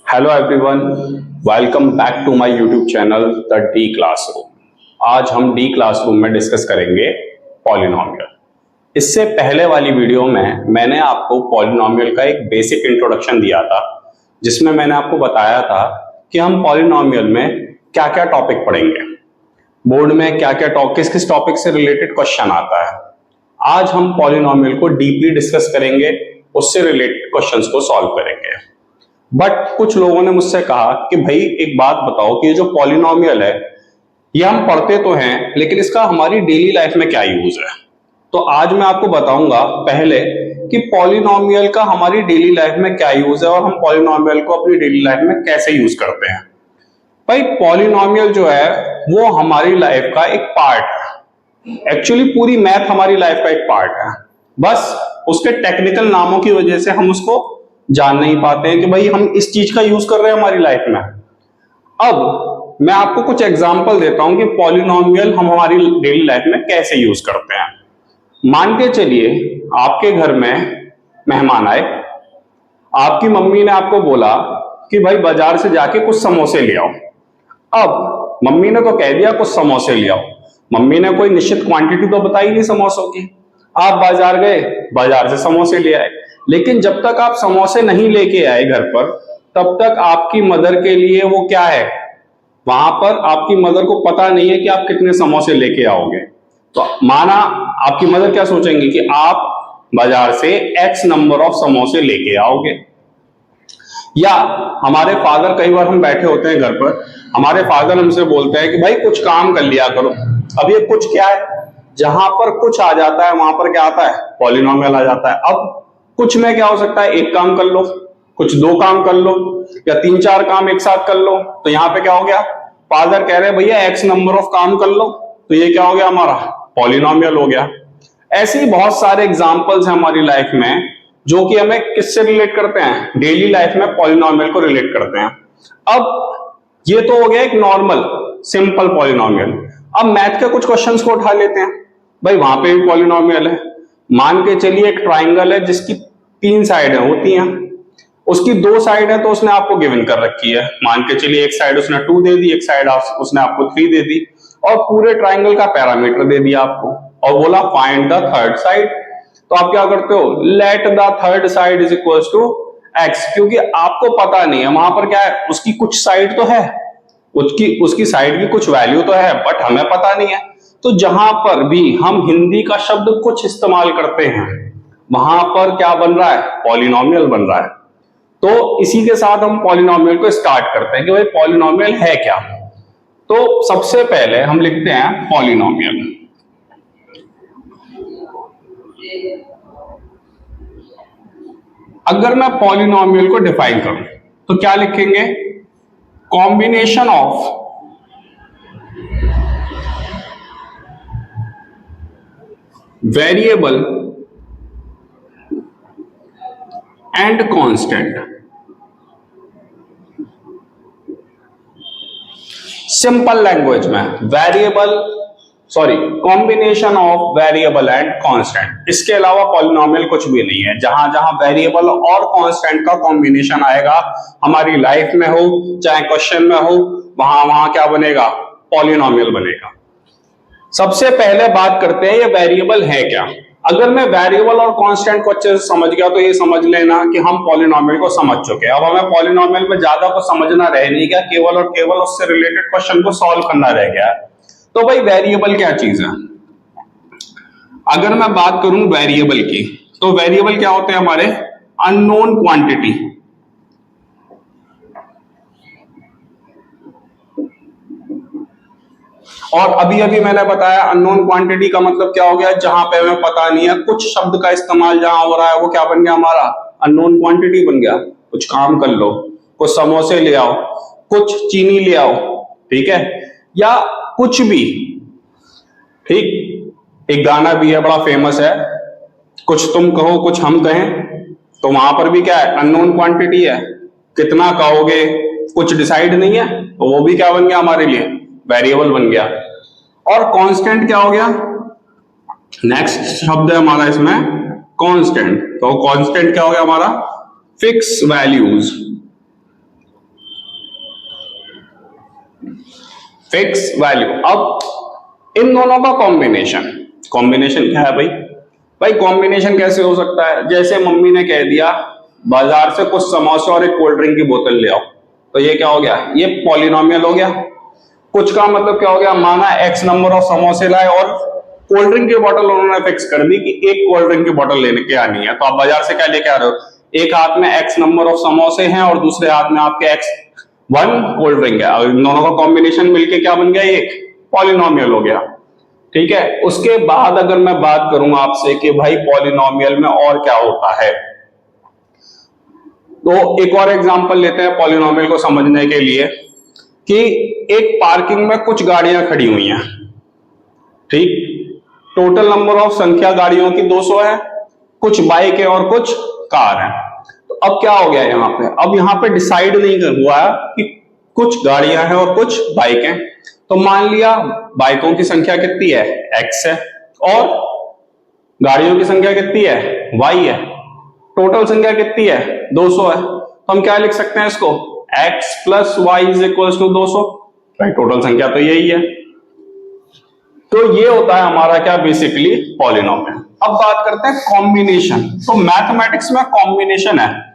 Hello everyone, welcome back to my YouTube channel the D classroom. आज हम D classroom में discuss करेंगे polynomial. इससे पहले वाली वीडियो में मैंने आपको पॉलिनोमियल का एक बेसिक इंट्रोडक्शन दिया था, जिसमें मैंने आपको बताया था कि हम पॉलिनोमियल में क्या क्या टॉपिक पढ़ेंगे, बोर्ड में क्या क्या किस किस टॉपिक से रिलेटेड क्वेश्चन आता है। आज हम पॉलिनोमियल को डीपली डिस्कस करेंगे, उससे रिलेटेड क्वेश्चंस को सॉल्व करेंगे। बट कुछ लोगों ने मुझसे कहा कि भाई एक बात बताओ कि ये जो पॉलिनोमियल है ये हम पढ़ते तो हैं, लेकिन इसका हमारी डेली लाइफ में क्या यूज है। तो आज मैं आपको बताऊंगा पहले कि पॉलिनोमियल का हमारी डेली लाइफ में क्या यूज है और हम पॉलिनोमियल को अपनी डेली लाइफ में कैसे यूज करते हैं। भाई पॉलिनोमियल जो है वो हमारी लाइफ का एक पार्ट है। एक्चुअली पूरी मैथ हमारी लाइफ का एक पार्ट है, बस उसके टेक्निकल नामों की वजह से हम उसको जान नहीं पाते हैं कि भाई हम इस चीज का यूज कर रहे हैं हमारी लाइफ में। अब मैं आपको कुछ एग्जांपल देता हूं कि पॉलिनोमियल हम हमारी डेली लाइफ में कैसे यूज करते हैं। मान के चलिए आपके घर में मेहमान आए, आपकी मम्मी ने आपको बोला कि भाई बाजार से जाके कुछ समोसे ले आओ। अब मम्मी ने तो कह दिया कुछ समोसे ले आओ, मम्मी ने कोई निश्चित क्वांटिटी तो बताई नहीं समोसों की। आप बाजार गए, बाजार से समोसे ले आए, लेकिन जब तक आप समोसे नहीं लेके आए घर पर, तब तक आपकी मदर के लिए वो क्या है, वहां पर आपकी मदर को पता नहीं है कि आप कितने समोसे लेके आओगे। तो माना आपकी मदर क्या सोचेंगे कि आप बाजार से एक्स नंबर ऑफ समोसे लेके आओगे। या हमारे फादर, कई बार हम बैठे होते हैं घर पर, हमारे फादर हमसे बोलते हैं कि भाई कुछ काम कर लिया करो। अब ये कुछ क्या है, जहां पर कुछ आ जाता है वहां पर क्या आता है, पॉलिनोमियल आ जाता है। अब कुछ में क्या हो सकता है, एक काम कर लो, कुछ दो काम कर लो, या तीन चार काम एक साथ कर लो। तो यहाँ पे क्या हो गया, फादर कह रहे हैं भैया एक्स नंबर ऑफ काम कर लो, तो ये क्या हो गया, हमारा पॉलिनोमियल हो गया। ऐसे ही बहुत सारे एग्जांपल्स हैं हमारी लाइफ में जो कि हमें किससे रिलेट करते हैं, डेली लाइफ में पॉलिनोमियल को रिलेट करते हैं। अब ये तो हो गया एक नॉर्मल सिंपल पॉलिनोमियल। अब मैथ के कुछ क्वेश्चंस को उठा लेते हैं। भाई वहां पे भी पॉलिनोमियल है। मान के चलिए एक ट्राइंगल है जिसकी तीन साइडें होती हैं, उसकी दो साइड है तो उसने आपको गिवन कर रखी है। मान के चलिए एक साइड उसने 2 दे दी, एक साइड उसने आपको 3 दे दी, और पूरे ट्राइंगल का पैरामीटर दे दिया आपको और बोला फाइंड द थर्ड साइड। तो आप क्या करते हो, let the third side is equal to x, क्योंकि आपको पता नहीं है वहां पर क्या है, उसकी कुछ साइड तो है, उसकी साइड की कुछ वैल्यू तो है, बट हमें पता नहीं है। तो जहां पर भी हम हिंदी का शब्द कुछ इस्तेमाल करते हैं वहां पर क्या बन रहा है, पॉलिनोमियल बन रहा है। तो इसी के साथ हम पॉलिनोमियल को स्टार्ट करते हैं कि भाई पॉलिनोमियल है क्या। तो सबसे पहले हम लिखते हैं पॉलिनोमियल। अगर मैं पॉलिनोमियल को डिफाइन करूं तो क्या लिखेंगे, combination of variable and constant. Simple language में combination of variable and constant. इसके अलावा पॉलिनोमियल कुछ भी नहीं है। जहां जहां वेरिएबल और कांस्टेंट का कॉम्बिनेशन आएगा हमारी लाइफ में हो चाहे क्वेश्चन में हो, वहां वहां क्या बनेगा, पॉलिनोमियल बनेगा। सबसे पहले बात करते हैं ये वेरिएबल है क्या। अगर मैं वेरिएबल और कांस्टेंट को अच्छे से समझ गया तो ये समझ लेना कि हम पॉलिनोमियल को समझ चुके हैं। अब हमें पॉलिनोमियल में ज्यादा को समझना रह नहीं गया, केवल और केवल उससे रिलेटेड क्वेश्चन को सॉल्व करना रह गया। तो भाई वेरिएबल क्या चीज है। अगर मैं बात करूं वेरिएबल की, तो वेरिएबल क्या होते हैं हमारे, अननोन क्वांटिटी। और अभी अभी मैंने बताया अननोन क्वांटिटी का मतलब क्या हो गया, जहां पे हमें पता नहीं है, कुछ शब्द का इस्तेमाल जहां हो रहा है वो क्या बन गया, हमारा अननोन क्वांटिटी बन गया। कुछ काम कर लो, कुछ समोसे ले आओ, कुछ चीनी ले आओ, ठीक है, या कुछ भी, ठीक। एक गाना भी है बड़ा फेमस है, कुछ तुम कहो कुछ हम कहें, तो वहां पर भी क्या है, अननोन क्वांटिटी है, कितना कहोगे कुछ डिसाइड नहीं है, तो वो भी क्या बन गया हमारे लिए, वेरिएबल बन गया। और कांस्टेंट क्या हो गया, नेक्स्ट शब्द है हमारा इसमें कांस्टेंट। तो कांस्टेंट क्या हो गया हमारा, फिक्स वैल्यूज। Fix value. अब इन दोनों का कॉम्बिनेशन, कॉम्बिनेशन क्या है भाई? भाई कॉम्बिनेशन कैसे हो सकता है? जैसे मम्मी ने कह दिया बाजार से कुछ समोसे और एक कोल्ड ड्रिंक की बोतल ले आओ, तो ये क्या हो गया? ये पॉलिनोमियल हो गया। कुछ का मतलब क्या हो गया? माना एक्स नंबर ऑफ समोसे लाए और कोल्ड ड्रिंक की बोतल उन्होंने फिक्स कर दी कि एक कोल्ड ड्रिंक की बोतल लेने के आनी है, तो आप बाजार से क्या लेके आ रहे हो? एक हाथ में एक्स नंबर ऑफ समोसे हैं और दूसरे हाथ में आपके एक्स वन कोल्ड ड्रिंक है, और इन दोनों का कॉम्बिनेशन मिलके क्या बन गया? एक पॉलिनोमियल हो गया। ठीक है। उसके बाद अगर मैं बात करूं आपसे कि भाई पॉलिनोमियल में और क्या होता है, तो एक और एग्जांपल लेते हैं पॉलिनोमियल को समझने के लिए कि एक पार्किंग में कुछ गाड़ियां खड़ी हुई हैं। ठीक, टोटल नंबर ऑफ संख्या गाड़ियों की 200 है, कुछ बाइक है और कुछ कार है। तो अब क्या हो गया यहां पे? अब यहां पे डिसाइड नहीं हुआ कि कुछ गाड़ियां हैं और कुछ बाइक हैं। तो मान लिया बाइकों की संख्या कितनी है? x है, और गाड़ियों की संख्या कितनी है? y है। टोटल संख्या कितनी है? 200 है। तो हम क्या लिख सकते हैं इसको? x plus y is equal to 200। भाई टोटल संख्या तो यही है। तो ये होता है हमारा क्या? Basically polynomial. अब बात करते हैं कॉम्बिनेशन। तो मैथमेटिक्स में कॉम्बिनेशन है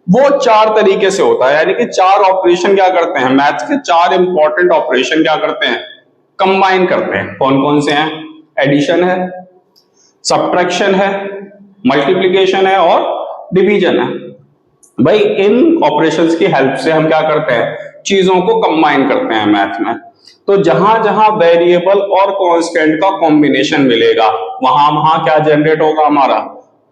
वो 4 तरीके से होता है, यानी कि 4 ऑपरेशन क्या करते हैं? मैथ्स के 4 इंपॉर्टेंट ऑपरेशन क्या करते हैं? कंबाइन करते हैं। कौन कौन से हैं? एडिशन है, सब्ट्रैक्शन है, मल्टीप्लिकेशन है और डिवीजन है। भाई इन ऑपरेशंस की हेल्प से हम क्या करते हैं? चीजों को कंबाइन करते हैं मैथ में। तो जहां जहां वेरिएबल और कांस्टेंट का कॉम्बिनेशन मिलेगा वहां वहां क्या जनरेट होगा? हमारा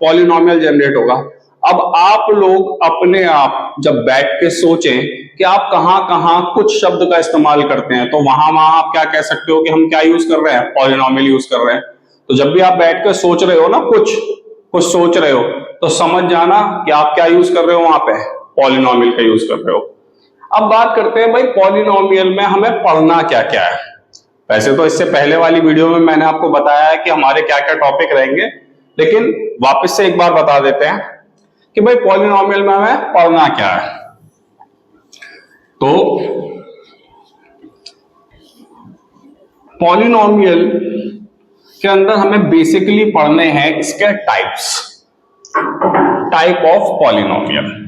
पॉलिनोमियल जनरेट होगा। अब आप लोग अपने आप जब बैठ के सोचें कि आप कहां कहां कुछ शब्द का इस्तेमाल करते हैं, तो वहां वहां आप क्या कह सकते हो कि हम क्या यूज कर रहे हैं? पॉलिनोमियल यूज कर रहे हैं। तो जब भी आप बैठ के सोच रहे हो ना, कुछ कुछ सोच रहे हो, तो समझ जाना कि आप क्या यूज कर रहे हो? वहां पे पॉलिनोमियल का यूज कर रहे हो। अब बात करते हैं भाई पॉलिनोमियल में हमें पढ़ना क्या क्या है। वैसे तो इससे पहले वाली वीडियो में मैंने आपको बताया है कि हमारे क्या क्या टॉपिक रहेंगे, लेकिन वापस से एक बार बता देते हैं कि भाई पॉलिनोमियल में हमें पढ़ना क्या है। तो पॉलिनोमियल के अंदर हमें बेसिकली पढ़ने हैं इसके types, type of polynomial.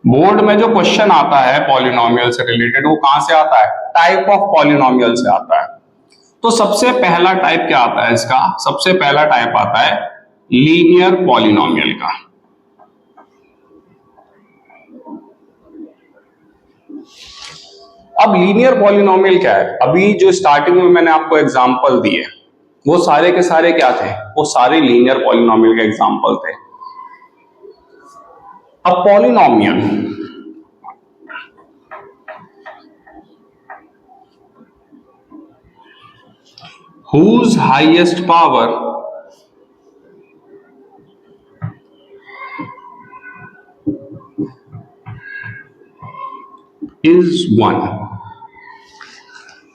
Board में जो क्वेश्चन आता है पॉलिनोमियल से रिलेटेड, वो कहां से आता है? टाइप ऑफ पॉलिनोमियल से आता है। तो सबसे पहला टाइप क्या आता है इसका? सबसे पहला टाइप आता है लीनियर पॉलिनोमियल का। अब लीनियर पॉलिनोमियल क्या है? अभी जो स्टार्टिंग में मैंने आपको एग्जांपल दिए वो सारे के सारे क्या थे? वो सारे लीनियर पॉलिनोमियल के एग्जांपल थे। अब polynomial whose highest power is 1,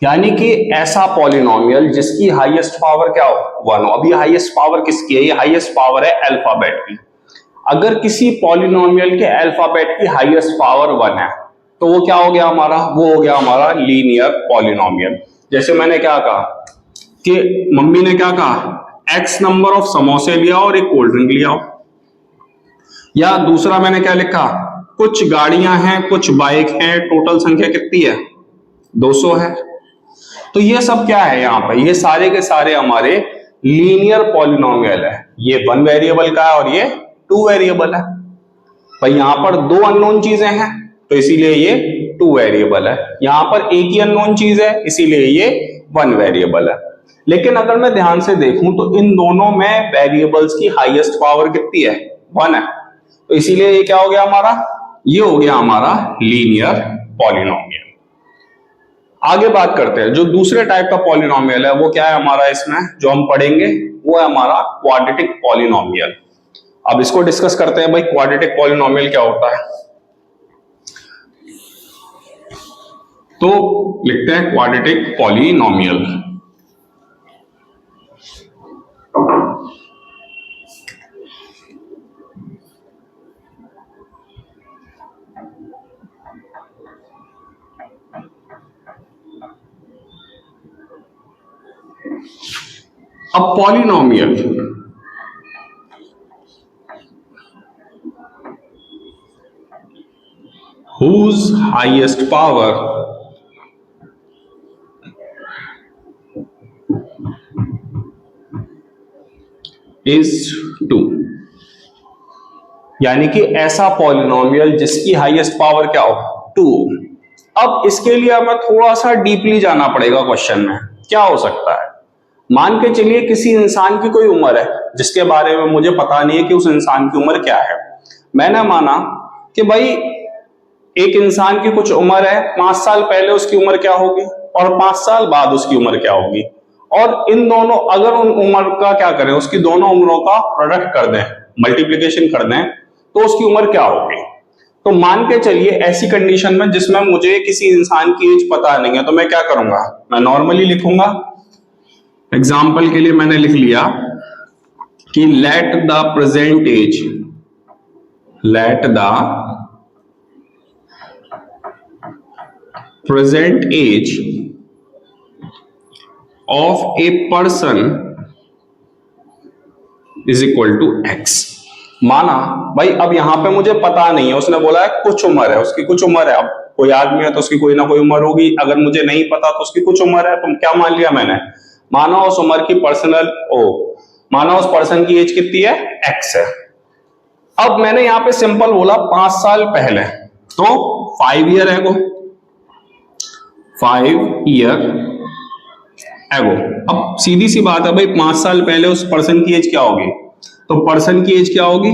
यानी कि ऐसा पॉलिनोमियल जिसकी हाईएस्ट पावर क्या हो? 1 हो। अब ये हाईएस्ट पावर किसकी है? ये हाईएस्ट पावर है अल्फाबेट की। अगर किसी पॉलिनोमियल के अल्फाबेट की हाईएस्ट पावर 1 है तो वो क्या हो गया हमारा? वो हो गया हमारा लीनियर पॉलिनोमियल। जैसे मैंने क्या कहा कि मम्मी ने क्या कहा? एक्स नंबर ऑफ समोसे लिया और एक कोल्ड ड्रिंक लिया। या दूसरा मैंने क्या लिखा? कुछ गाड़ियां हैं, कुछ बाइक हैं, टोटल संख्या कितनी है? 200 है। तो ये सब क्या है यहां पर? ये सारे के सारे हमारे लीनियर पॉलिनोमियल है। ये 1 वेरिएबल का है और ये 2 वेरिएबल है। भाई यहां पर 2 अननोन चीजें हैं तो इसीलिए ये 2 वेरिएबल है। यहां पर एक ही अननोन चीज है इसीलिए ये 1 वेरिएबल है। लेकिन अगर मैं ध्यान से देखूं तो इन दोनों में वेरिएबल्स की हाईएस्ट पावर कितनी है? 1 है। तो इसीलिए ये क्या हो गया हमारा? ये हो गया हमारा लीनियर पॉलिनोमियल। आगे बात करते हैं जो दूसरे टाइप का पॉलिनोमियल है वो क्या है हमारा? इसमें जो हम पढ़ेंगे वो है हमारा क्वाड्रेटिक पॉलिनोमियल। अब इसको डिस्कस करते हैं भाई क्वाड्रेटिक पॉलिनोमियल क्या होता है। तो लिखते हैं quadratic polynomial. A polynomial whose highest power is 2, यानी कि ऐसा पॉलिनोमियल जिसकी हाईएस्ट पावर क्या हो, 2। अब इसके लिए हमें थोड़ा सा डीपली जाना पड़ेगा क्वेश्चन में। क्या हो सकता है? मान के चलिए किसी इंसान की कोई उम्र है जिसके बारे में मुझे पता नहीं है कि उस इंसान की उम्र क्या है। मैंने माना कि भाई एक इंसान की कुछ उम्र है, 5 साल पहले उसकी उम्र क्या होगी और 5 साल बाद उसकी उम्र क्या होगी, और इन दोनों अगर उन उम्र का क्या करें, उसकी दोनों उम्रों का प्रोडक्ट कर दें, मल्टीप्लीकेशन कर दें, तो उसकी उम्र क्या होगी। तो मान के चलिए ऐसी कंडीशन में जिसमें मुझे किसी इंसान की एज पता नहीं है, तो मैं क्या करूंगा, मैं नॉर्मली लिखूंगा। एग्जाम्पल के लिए मैंने लिख लिया कि let the present age of a person is equal to x. माना भाई अब यहां पे मुझे पता नहीं है, उसने बोला है कुछ उम्र है, उसकी कुछ उम्र है। अब कोई आदमी है तो उसकी कोई ना कोई उम्र होगी, अगर मुझे नहीं पता तो उसकी कुछ उम्र है। तो क्या मान लिया मैंने, माना उस उम्र की माना उस पर्सन की एज कितनी है, एक्स है। अब मैंने यहां पे सिंपल बोला 5 साल पहले, तो 5 ईयर एगो, 5 ईयर एगो। अब सीधी सी बात है भाई, 5 साल पहले उस पर्सन की एज क्या होगी, तो पर्सन की एज क्या होगी,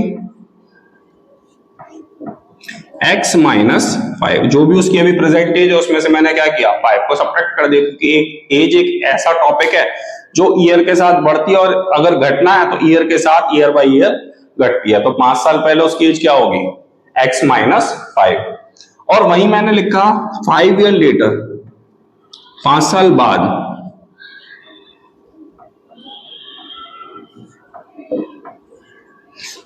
x माइनस 5, जो भी उसकी अभी प्रेजेंट एज है उसमें से मैंने क्या किया, 5 को सब्ट्रैक्ट कर दिया, क्योंकि एज एक ऐसा टॉपिक है जो ईयर के साथ बढ़ती है, और अगर घटना है तो ईयर के साथ ईयर बाय ईयर घटती है। तो 5 साल पहले उसकी एज क्या होगी, x माइनस 5। और वहीं मैंने लिखा 5 ईयर लेटर, 5 साल बाद,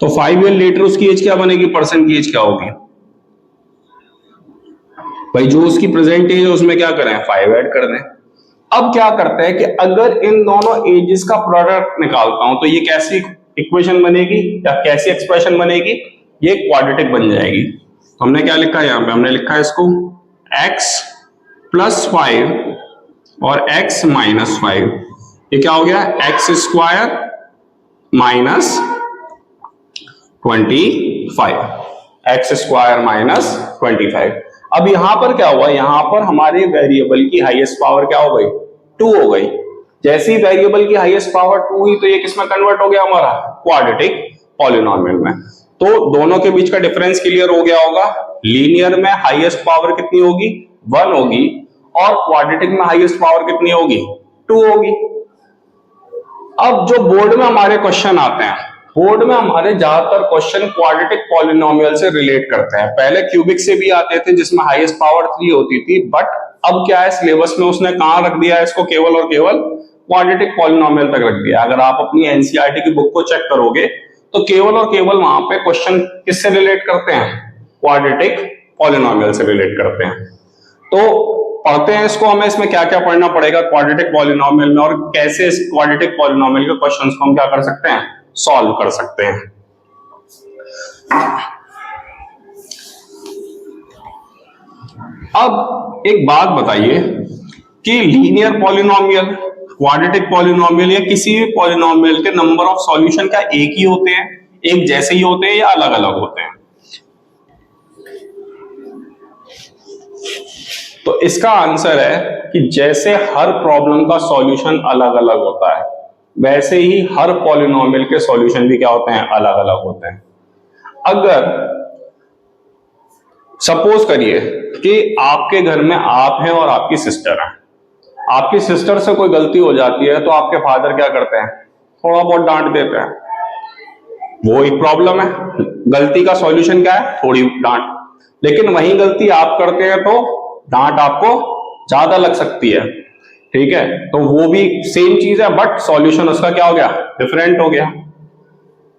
तो 5 ईयर लेटर उसकी एज क्या बनेगी, पर्सन की एज क्या होगी भाई, जो उसकी प्रेजेंट एज है उसमें क्या करें, 5 ऐड कर दें। अब क्या करते हैं कि अगर इन दोनों एजेस का प्रोडक्ट निकालता हूं तो ये कैसी इक्वेशन बनेगी या कैसी एक्सप्रेशन बनेगी, ये क्वाड्रेटिक बन जाएगी। तो हमने क्या लिखा है यहां पे, हमने लिखा है इसको x प्लस 5 और x माइनस 5, ये क्या हो गया, X square minus 25, x square minus 25। अब यहां पर क्या हुआ, यहां पर हमारे वेरिएबल की हाईएस्ट पावर क्या हो गई, 2 हो गई। जैसे ही वेरिएबल की हाईएस्ट पावर 2 हुई तो ये किसमें कन्वर्ट हो गया, हमारा क्वाड्रेटिक पॉलिनोमियल में। तो दोनों के बीच का डिफरेंस क्लियर हो गया होगा। लीनियर में हाईएस्ट पावर कितनी होगी, 1 होगी, और क्वाड्रेटिक में हाईएस्ट पावर कितनी होगी, 2 होगी। अब जो बोर्ड में हमारे क्वेश्चन आते हैं, बोर्ड में हमारे ज्यादातर क्वेश्चन क्वाड्रेटिक पॉलिनोमियल से रिलेट करते हैं। पहले क्यूबिक से भी आते थे जिसमें हाईएस्ट पावर 3 होती थी, बट अब क्या है, सिलेबस में उसने कहां रख दिया है इसको, केवल और केवल क्वाड्रेटिक पॉलिनोमियल तक रख दिया। अगर आप अपनी एनसीईआरटी की बुक को चेक करोगे तो केवल और केवल वहां पे क्वेश्चन किससे रिलेट करते हैं, क्वाड्रेटिक पॉलिनोमियल से रिलेट करते हैं। तो पढ़ते हैं इसको, हमें इसमें क्या क्या पढ़ना पड़ेगा क्वाड्रेटिक पॉलिनोमियल में, और कैसे इस क्वाड्रेटिक पॉलिनोमियल के क्वेश्चंस को हम क्या कर सकते हैं, सॉल्व कर सकते हैं। अब एक बात बताइए कि लीनियर पॉलिनोमियल, क्वाड्रेटिक पॉलिनोमियल या किसी भी पॉलिनोमियल के नंबर ऑफ सॉल्यूशन क्या एक ही होते हैं, एक जैसे ही होते हैं या अलग अलग होते हैं। तो इसका आंसर है कि जैसे हर प्रॉब्लम का सॉल्यूशन अलग अलग होता है, वैसे ही हर पॉलिनोमियल के सॉल्यूशन भी क्या होते हैं, अलग अलग होते हैं। अगर सपोज करिए कि आपके घर में आप हैं और आपकी सिस्टर है, आपकी सिस्टर से कोई गलती हो जाती है तो आपके फादर क्या करते हैं, थोड़ा बहुत डांट देते हैं, वो एक प्रॉब्लम है। गलती का सॉल्यूशन क्या है, थोड़ी डांट। लेकिन वही गलती आप करते हैं तो डांट आपको ज्यादा लग सकती है, ठीक है, तो वो भी सेम चीज है बट सॉल्यूशन उसका क्या हो गया, डिफरेंट हो गया।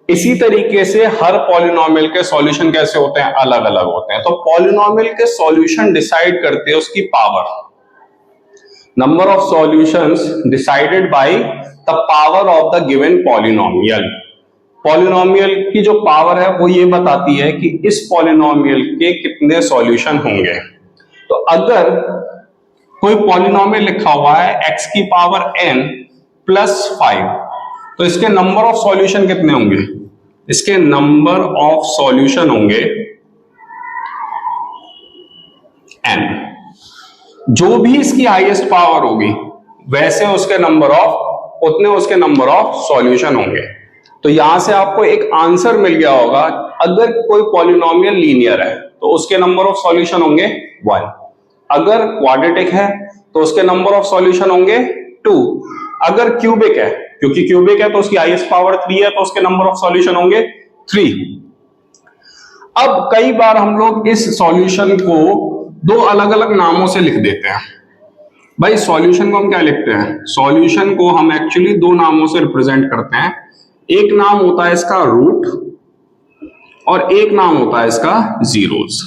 इसी तरीके से हर पॉलिनोमियल के सॉल्यूशन कैसे होते हैं, अलग अलग होते हैं। तो पॉलिनोमियल के सॉल्यूशन डिसाइड करते हैं उसकी power. Number of solutions decided by the power of the given polynomial. Polynomial की जो पावर है वो ये बताती है कि इस पॉलिनोमियल के कितने सॉल्यूशन होंगे। तो अगर कोई पॉलिनोमियल लिखा हुआ है x की पावर n प्लस 5, तो इसके नंबर ऑफ सॉल्यूशन कितने होंगे? इसके नंबर ऑफ सॉल्यूशन होंगे n। जो भी इसकी हाईएस्ट पावर होगी वैसे उसके नंबर ऑफ उतने उसके नंबर ऑफ सॉल्यूशन होंगे। तो यहां से आपको एक आंसर मिल गया होगा, अगर कोई पॉलिनोमियल लीनियर है तो उसके नंबर ऑफ सॉल्यूशन होंगे 1, अगर क्वाड्रेटिक है तो उसके नंबर ऑफ सॉल्यूशन होंगे 2, अगर क्यूबिक है, क्योंकि क्यूबिक है तो उसकी हाईएस्ट पावर 3 है तो उसके नंबर ऑफ सॉल्यूशन होंगे 3। अब कई बार हम लोग इस सॉल्यूशन को दो अलग अलग नामों से लिख देते हैं। भाई सॉल्यूशन को हम क्या लिखते हैं? सॉल्यूशन को हम एक्चुअली दो नामों से रिप्रेजेंट करते हैं। एक नाम होता है इसका रूट और एक नाम होता है इसका जीरोस।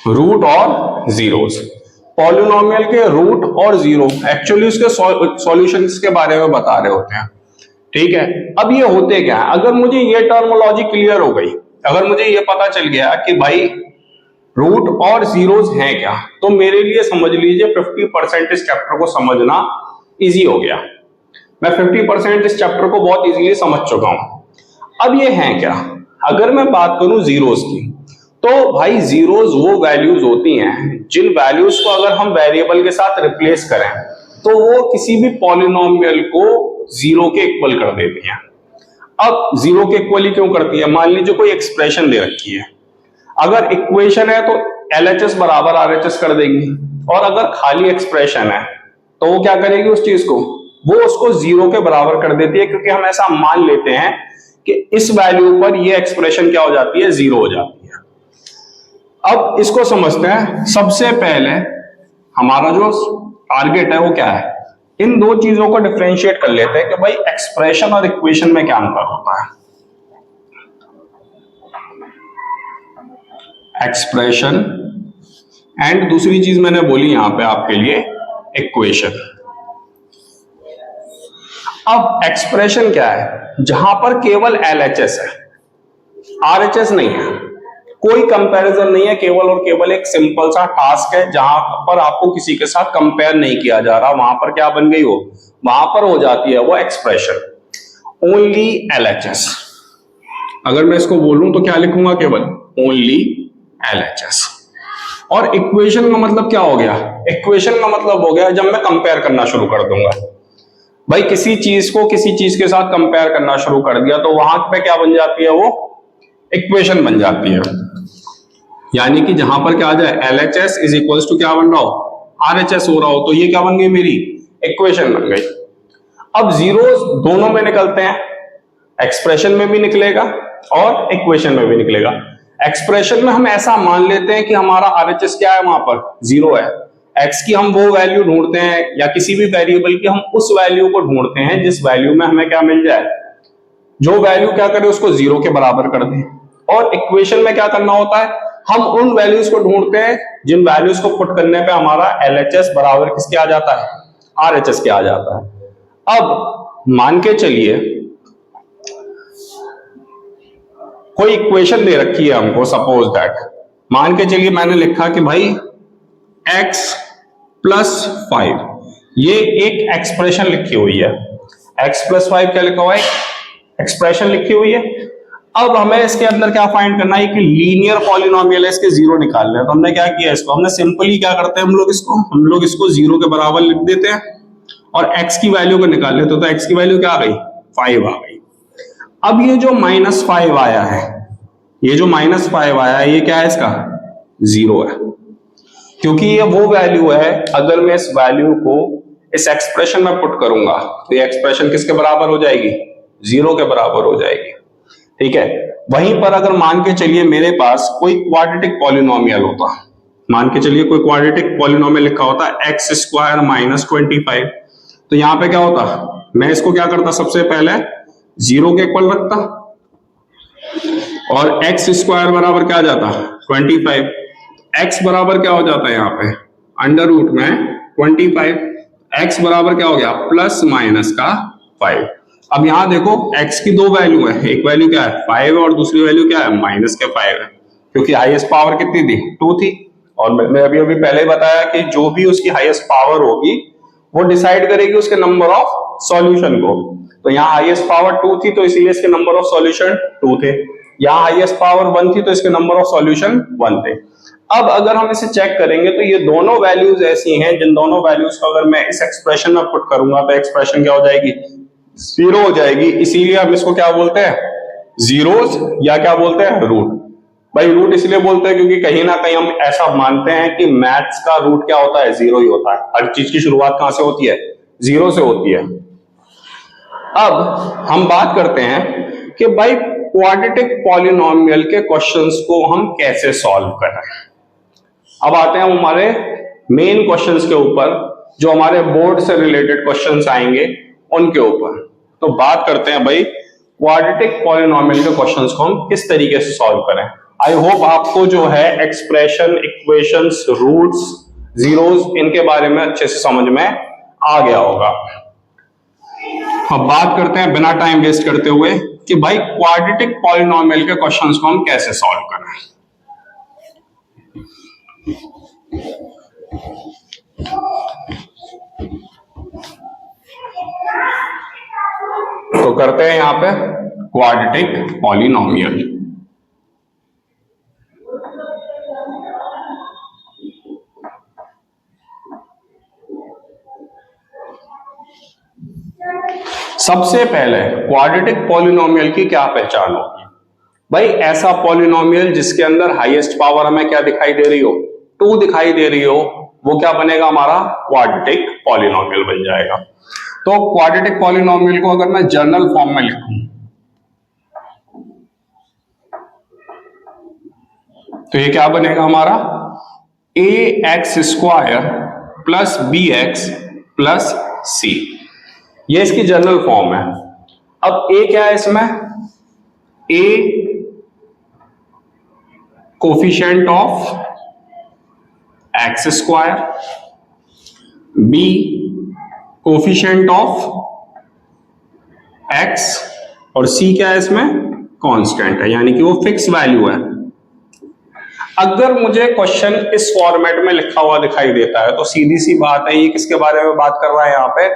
रूट और जीरोस, पॉलिनोमियल के रूट और जीरो एक्चुअली उसके सॉल्यूशंस के बारे में बता रहे होते हैं। ठीक है, अब ये होते क्या है? अगर मुझे ये टर्मोलॉजी क्लियर हो गई, अगर मुझे ये पता चल गया कि भाई रूट और जीरोस हैं क्या, तो मेरे लिए समझ लीजिए 50% इस चैप्टर को समझना इजी हो गया। मैं 50% इस चैप्टर को बहुत इजीली समझ चुका हूं। अब ये हैं क्या? अगर मैं बात करूं जीरोस की, तो भाई जीरोस वो वैल्यूज होती हैं जिन वैल्यूज को अगर हम वेरिएबल के साथ रिप्लेस करें तो वो किसी भी पॉलिनोमियल को जीरो के इक्वल कर देती हैं। अब जीरो के इक्वल ही क्यों करती है? मान लीजिए कोई एक्सप्रेशन दे रखी है, अगर इक्वेशन है तो LHS बराबर RHS कर देगी, और अगर खाली एक्सप्रेशन है तो वो क्या करेगी? उस चीज को वो उसको जीरो के बराबर कर देती है, क्योंकि हम ऐसा मान लेते हैं कि इस वैल्यू पर ये एक्सप्रेशन क्या हो जाती है? जीरो हो जाती है। अब इसको समझते हैं। सबसे पहले हमारा जो टारगेट है वो क्या है? इन दो चीजों को डिफरेंशिएट कर लेते हैं कि भाई एक्सप्रेशन और इक्वेशन में क्या अंतर होता है। एक्सप्रेशन एंड दूसरी चीज मैंने बोली यहां पे आपके लिए इक्वेशन। अब एक्सप्रेशन क्या है? जहां पर केवल LHS है, RHS नहीं है, कोई कंपैरिजन नहीं है, केवल और केवल एक सिंपल सा टास्क है जहां पर आपको किसी के साथ कंपेयर नहीं किया जा रहा। वहां पर क्या बन गई हो? वहां पर हो जाती है वो एक्सप्रेशन। Only LHS। अगर मैं इसको बोलूं तो क्या लिखूंगा? केवल ओनली LHS। और इक्वेशन का मतलब क्या हो गया? इक्वेशन का मतलब हो गया जब मैं कंपेयर करना शुरू कर दूंगा। भाई किसी चीज को किसी चीज के साथ कंपेयर करना शुरू कर दिया तो वहां पे क्या बन जाती है? वो इक्वेशन बन जाती है। यानी कि जहां पर क्या आ जाए? LHS इज इक्वल्स टू क्या बन रहा हो? RHS हो रहा हो, तो ये क्या बन गई? मेरी इक्वेशन बन गई। अब जीरोस दोनों में निकलते हैं, एक्सप्रेशन में भी निकलेगा और इक्वेशन में भी निकलेगा। एक्सप्रेशन में हम ऐसा मान लेते हैं कि हमारा RHS क्या है? वहां पर जीरो है। x की हम वो वैल्यू ढूंढते हैं या किसी भी वेरिएबल की हम उस वैल्यू को ढूंढते हैं जिस वैल्यू में हमें क्या मिल जाए? जो वैल्यू क्या करे? उसको जीरो के बराबर कर दें। और इक्वेशन में क्या करना होता है? हम उन वैल्यूज को ढूंढते हैं जिन वैल्यूज को पुट करने पे हमारा LHS बराबर किसके आ जाता है? RHS के आ जाता है। अब मान के चलिए कोई इक्वेशन दे रखी है हमको, सपोज दैट मान के चलिए मैंने लिखा कि भाई x प्लस 5, ये एक एक्सप्रेशन लिखी हुई है। x प्लस 5 क्या लिखा हुआ है? एक्सप्रेशन लिखी हुई है। अब हमें इसके अंदर क्या फाइंड करना है? कि लीनियर पॉलिनोमियल है, इसके जीरो निकालने हैं। तो हमने क्या किया? इसको हमने सिंपली क्या करते हैं? हम लोग इसको जीरो के बराबर लिख देते हैं और x की वैल्यू को निकाल लेते हैं। तो x की वैल्यू क्या आ गई? 5 आ गई। अब ये जो -5 आया है, ये जो -5 आया है, ये क्या है? इसका जीरो है, क्योंकि ये वो वैल्यू है, अगर मैं इस वैल्यू को इस एक्सप्रेशन में पुट करूंगा तो ये एक्सप्रेशन किसके बराबर हो जाएगी? जीरो के बराबर हो जाएगी। ठीक है। वहीं पर अगर मान के चलिए मेरे पास कोई क्वाड्रेटिक पॉलिनोमियल होता, मान के चलिए कोई क्वाड्रेटिक पॉलिनोमियल लिखा होता x² - 25, तो यहां पे क्या होता? मैं इसको क्या करता? सबसे पहले जीरो के इक्वल रखता और x² बराबर क्या आ जाता? 25। x बराबर क्या हो जाता है यहाँ पे? अंडर रूट में 25। x बराबर क्या हो गया, प्लस माइनस का 5। अब यहां देखो x की दो वैल्यू है, एक वैल्यू क्या है 5 और दूसरी वैल्यू क्या है माइनस के 5 है, क्योंकि हाईएस्ट पावर कितनी थी 2 थी। और मैंने अभी अभी पहले बताया कि जो भी उसकी हाईएस्ट पावर होगी वो डिसाइड करेगी उसके नंबर ऑफ सॉल्यूशन को। तो यहाँ हाईएस्ट पावर 2 थी तो इसीलिए इसके नंबर ऑफ सॉल्यूशन 2 थे। यहाँ हाईएस्ट पावर 1 थी तो इसके नंबर ऑफ सॉल्यूशन 1 थे। अब अगर हम इसे चेक करेंगे तो ये दोनों वैल्यूज ऐसी हैं जिन दोनों वैल्यूज को अगर मैं इस एक्सप्रेशन में पुट करूंगा तो एक्सप्रेशन क्या हो जाएगी, 0 हो जाएगी। इसीलिए हम इसको क्या बोलते हैं, जीरोस, या क्या बोलते हैं रूट। भाई रूट इसलिए बोलते हैं क्योंकि कहीं ना कहीं हम ऐसा मानते हैं कि मैथ्स का रूट क्या होता है, 0 ही होता है। हर चीज की शुरुआत कहां से होती है, 0 से होती है। अब हम बात करते हैं कि भाई क्वाड्रेटिक पॉलिनोमियल के क्वेश्चंस को हम कैसे सॉल्व करें। अब आते हैं हमारे मेन क्वेश्चंस के ऊपर, जो हमारे बोर्ड से रिलेटेड क्वेश्चंस आएंगे उनके ऊपर। तो बात करते हैं भाई क्वाड्रेटिक पॉलिनोमियल के क्वेश्चंस को हम किस तरीके से सॉल्व करें। आई होप आपको जो है एक्सप्रेशन, इक्वेशंस, रूट्स, जीरोस, इनके बारे में अच्छे से समझ में आ गया होगा। अब बात करते हैं बिना टाइम वेस्ट करते हुए कि भाई क्वाड्रेटिक पॉलिनोमियल के क्वेश्चंस को हम कैसे सॉल्व करें। तो करते हैं यहां पे क्वाड्रेटिक पॉलिनोमियल। सबसे पहले क्वाड्रेटिक पॉलिनोमियल की क्या पहचान होगी भाई, ऐसा पॉलिनोमियल जिसके अंदर हाईएस्ट पावर हमें क्या दिखाई दे रही हो, 2 दिखाई दे रही हो, वो क्या बनेगा, हमारा क्वाड्रेटिक पॉलिनोमियल बन जाएगा। तो क्वाड्रेटिक पॉलिनोमियल को अगर मैं जनरल फॉर्म में लिखूं तो ये क्या बनेगा हमारा, ax² plus bx plus c। ये इसकी जनरल फॉर्म है। अब a क्या है इसमें, a coefficient of x², b coefficient of x, और c क्या है इसमें, कांस्टेंट है, यानी कि वो फिक्स वैल्यू है। अगर मुझे क्वेश्चन इस फॉर्मेट में लिखा हुआ दिखाई देता है तो सीधी सी बात है ये किसके बारे में बात कर रहा है, यहाँ पे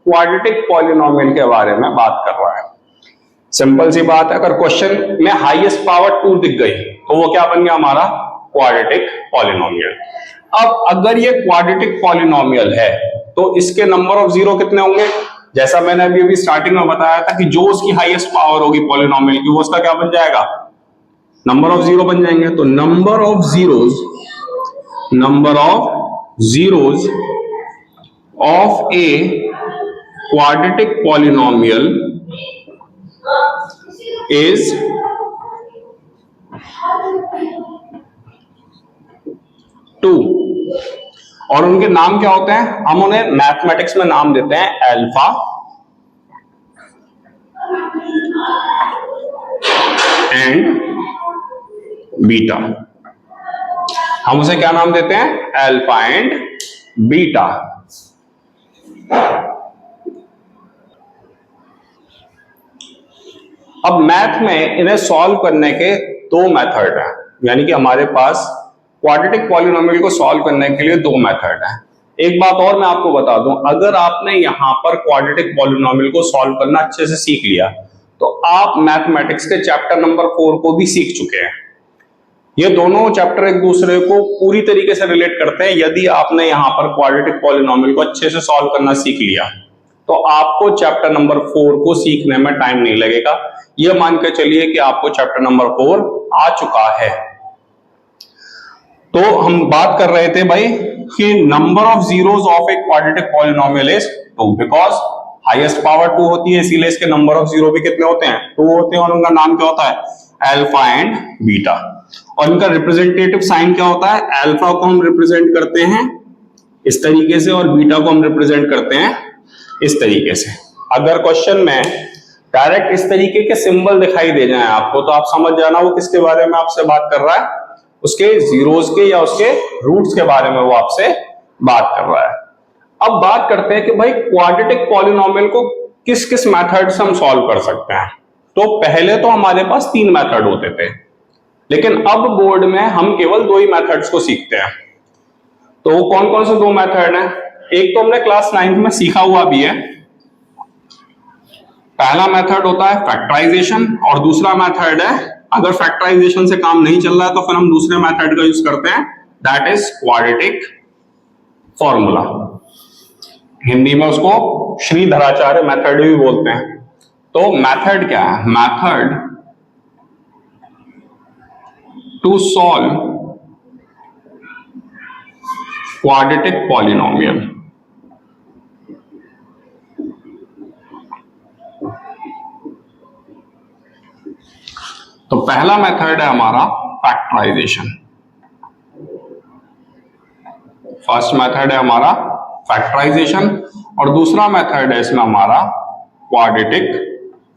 क्वाड्रेटिक पॉलिनोमियल के बारे में बात कर रहा है। सिंपल सी बात है, अगर क्वेश्चन में हाईएस्ट पावर 2 दिख गई तो वो क्या बन गया हमारा क्वाड्रेटिक पॉलिनोमियल। अब अगर ये क्वाड्रेटिक पॉलिनोमियल है तो इसके नंबर ऑफ जीरो कितने होंगे, जैसा मैंने अभी स्टार्टिंग में बताया था कि जो उसकी हाईएस्ट पावर होगी पॉलिनोमियल की वो उसका क्या बन जाएगा, नंबर ऑफ जीरो बन जाएंगे। तो number of zeros of a quadratic polynomial is 2। और उनके नाम क्या होते हैं, हम उन्हें मैथमेटिक्स में नाम देते हैं अल्फा एंड बीटा। हम उसे क्या नाम देते हैं, अल्फा एंड बीटा। अब मैथ में इन्हें सॉल्व करने के 2 मेथड हैं, यानी कि हमारे पास क्वाड्रेटिक पॉलिनोमियल को सॉल्व करने के लिए 2 मेथड हैं। एक बात और मैं आपको बता दूं, अगर आपने यहां पर क्वाड्रेटिक पॉलिनोमियल को सॉल्व करना अच्छे से सीख लिया तो आप मैथमेटिक्स के चैप्टर नंबर 4 को भी सीख चुके हैं। ये दोनों चैप्टर एक दूसरे को पूरी तरीके से रिलेट करते हैं। यदि आपने यहां पर क्वाड्रेटिक पॉलिनोमियल को अच्छे से सॉल्व करना सीख लिया तो आपको चैप्टर नंबर 4 को सीखने में टाइम नहीं लगेगा। यह मान के चलिए कि आपको चैप्टर नंबर 4 आ चुका है। तो हम बात कर रहे थे भाई कि number of zeros of a quadratic polynomial is 2, because highest power 2 होती है, इसीलिए इसके नंबर ऑफ जीरो भी कितने होते हैं, 2 होते हैं। और उनका नाम क्या होता है, अल्फा एंड बीटा। और इनका रिप्रेजेंटेटिव साइन क्या होता है, अल्फा को हम रिप्रेजेंट करते हैं इस तरीके से और बीटा को हम रिप्रेजेंट करते हैं इस तरीके से। अगर क्वेश्चन में डायरेक्ट इस तरीके के सिंबल दिखाई दे जाए आपको तो आप समझ जाना वो किसके बारे में आपसे बात कर रहा है, उसके जीरोस के या उसके रूट्स के बारे में वो आपसे बात कर रहा है। अब बात करते हैं कि भाई क्वाड्रेटिक पॉलिनोमियल को किस किस मेथड से हम सॉल्व कर सकते हैं। तो पहले तो हमारे पास 3 मेथड होते थे, लेकिन अब बोर्ड में हम केवल 2 ही मेथड्स को सीखते हैं। तो वो कौन कौन से 2 मेथड हैं? एक तो हमने क्लास 9th में सीखा हुआ भी है। पहला मेथड होता है फैक्टराइजेशन और दूसरा मेथड है, अगर फैक्टराइजेशन से काम नहीं चल रहा है तो फिर हम दूसरे मेथड का यूज करते हैं, that is quadratic formula. Hindi में उसको श्रीधराचार्य मेथड भी बोलते हैं। तो मेथड क्या है? Method to solve quadratic polynomial. तो पहला मेथड है हमारा फैक्टराइजेशन। फर्स्ट मेथड है हमारा फैक्टराइजेशन और दूसरा मेथड है इसमें हमारा क्वाड्रेटिक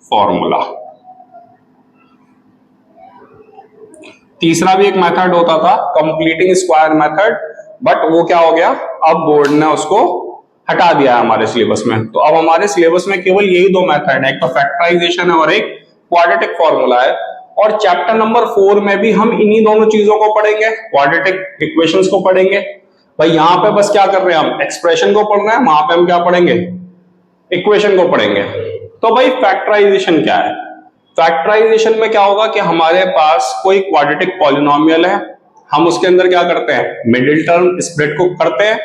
फॉर्मूला। तीसरा भी एक मेथड होता था कंप्लीटिंग स्क्वायर मेथड, बट वो क्या हो गया, अब बोर्ड ने उसको हटा दिया है हमारे सिलेबस में। तो अब हमारे सिलेबस में केवल यही 2 मेथड है, एक तो फैक्टराइजेशन है और एक क्वाड्रेटिक फॉर्मूला है। और चैप्टर नंबर 4 में भी हम इन्हीं दोनों चीजों को पढ़ेंगे, क्वाड्रेटिक इक्वेशंस को पढ़ेंगे। भाई यहां पे बस क्या कर रहे हैं, हम एक्सप्रेशन को पढ़ रहे हैं, वहां पे हम क्या पढ़ेंगे, इक्वेशन को पढ़ेंगे। तो भाई फैक्टराइजेशन क्या है? फैक्टराइजेशन में क्या होगा कि हमारे पास कोई क्वाड्रेटिक पॉलिनोमियल है, हम उसके अंदर क्या करते हैं, मिडिल टर्म स्प्लिट को करते हैं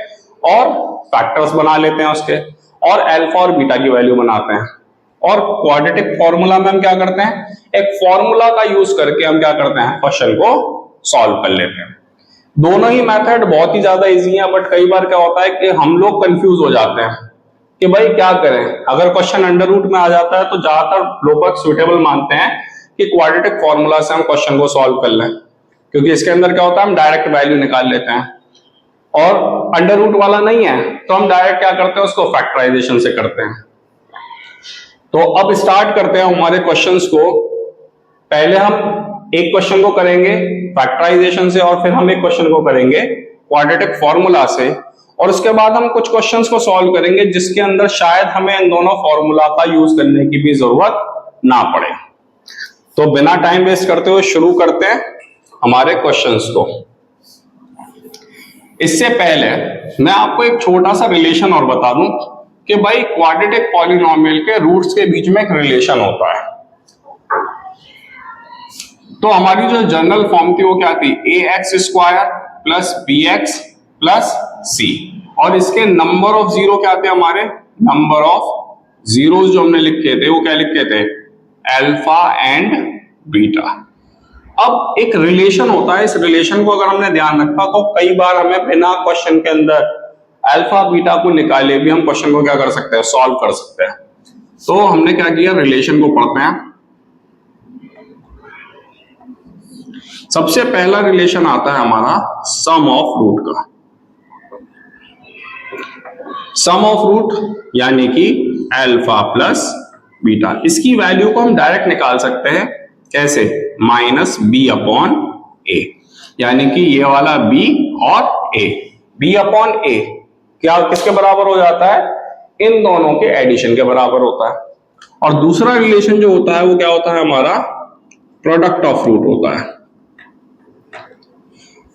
और फैक्टर्स बना लेते हैं उसके, और अल्फा और बीटा की वैल्यू बनाते हैं। और क्वाड्रेटिक फॉर्मूला में हम क्या करते हैं, एक फॉर्मूला का यूज करके हम क्या करते हैं, क्वेश्चन को सॉल्व कर लेते हैं। दोनों ही मेथड बहुत ही ज्यादा इजी है, बट कई बार क्या होता है कि हम लोग कंफ्यूज हो जाते हैं कि भाई क्या करें। अगर क्वेश्चन अंडर रूट में आ जाता है तो ज्यादातर लोग सुटेबल मानते हैं कि क्वाड्रेटिक फॉर्मूला से हम क्वेश्चन को सॉल्व कर लें, क्योंकि इसके अंदर क्या होता है, हम डायरेक्ट वैल्यू निकाल लेते हैं। और अंडर रूट वाला नहीं है तो हम डायरेक्ट क्या करते हैं, उसको फैक्टराइजेशन से करते हैं। तो अब स्टार्ट करते हैं हमारे क्वेश्चंस को। पहले हम एक क्वेश्चन को करेंगे फैक्टराइजेशन से और फिर हम एक क्वेश्चन को करेंगे क्वाड्रेटिक फॉर्मूला से, और उसके बाद हम कुछ क्वेश्चंस को सॉल्व करेंगे जिसके अंदर शायद हमें इन दोनों फॉर्मूला का यूज करने की भी जरूरत ना पड़े। तो बिना टाइम वेस्ट करते हुए शुरू करते हैं हमारे क्वेश्चंस को। इससे पहले मैं आपको एक छोटा सा रिलेशन और बता दूं कि भाई क्वाड्रेटिक पॉलिनोमियल के रूट्स के बीच में एक रिलेशन होता है। तो हमारी जो जनरल फॉर्म थी वो क्या थी, ax square plus bx plus c, और इसके नंबर ऑफ जीरो क्या थे, हमारे नंबर ऑफ जीरोस जो हमने लिखे थे वो क्या लिखे थे, अल्फा एंड बीटा। अब एक रिलेशन होता है, इस रिलेशन को अगर हमने ध्यान रखा तो कई बार हमें बिना क्वेश्चन के अंदर अल्फा बीटा को निकाले भी हम क्वेश्चन को क्या कर सकते हैं, सॉल्व कर सकते हैं। तो हमने क्या किया, रिलेशन को पढ़ते हैं। सबसे पहला रिलेशन आता है हमारा सम ऑफ रूट का। सम ऑफ रूट यानी कि अल्फा प्लस बीटा, इसकी वैल्यू को हम डायरेक्ट निकाल सकते हैं, कैसे, माइनस बी अपॉन ए, यानी कि ये वाला b और a, b अपॉन a क्या किसके बराबर हो जाता है, इन दोनों के एडिशन के बराबर होता है। और दूसरा रिलेशन जो होता है वो क्या होता है, हमारा प्रोडक्ट ऑफ रूट होता है।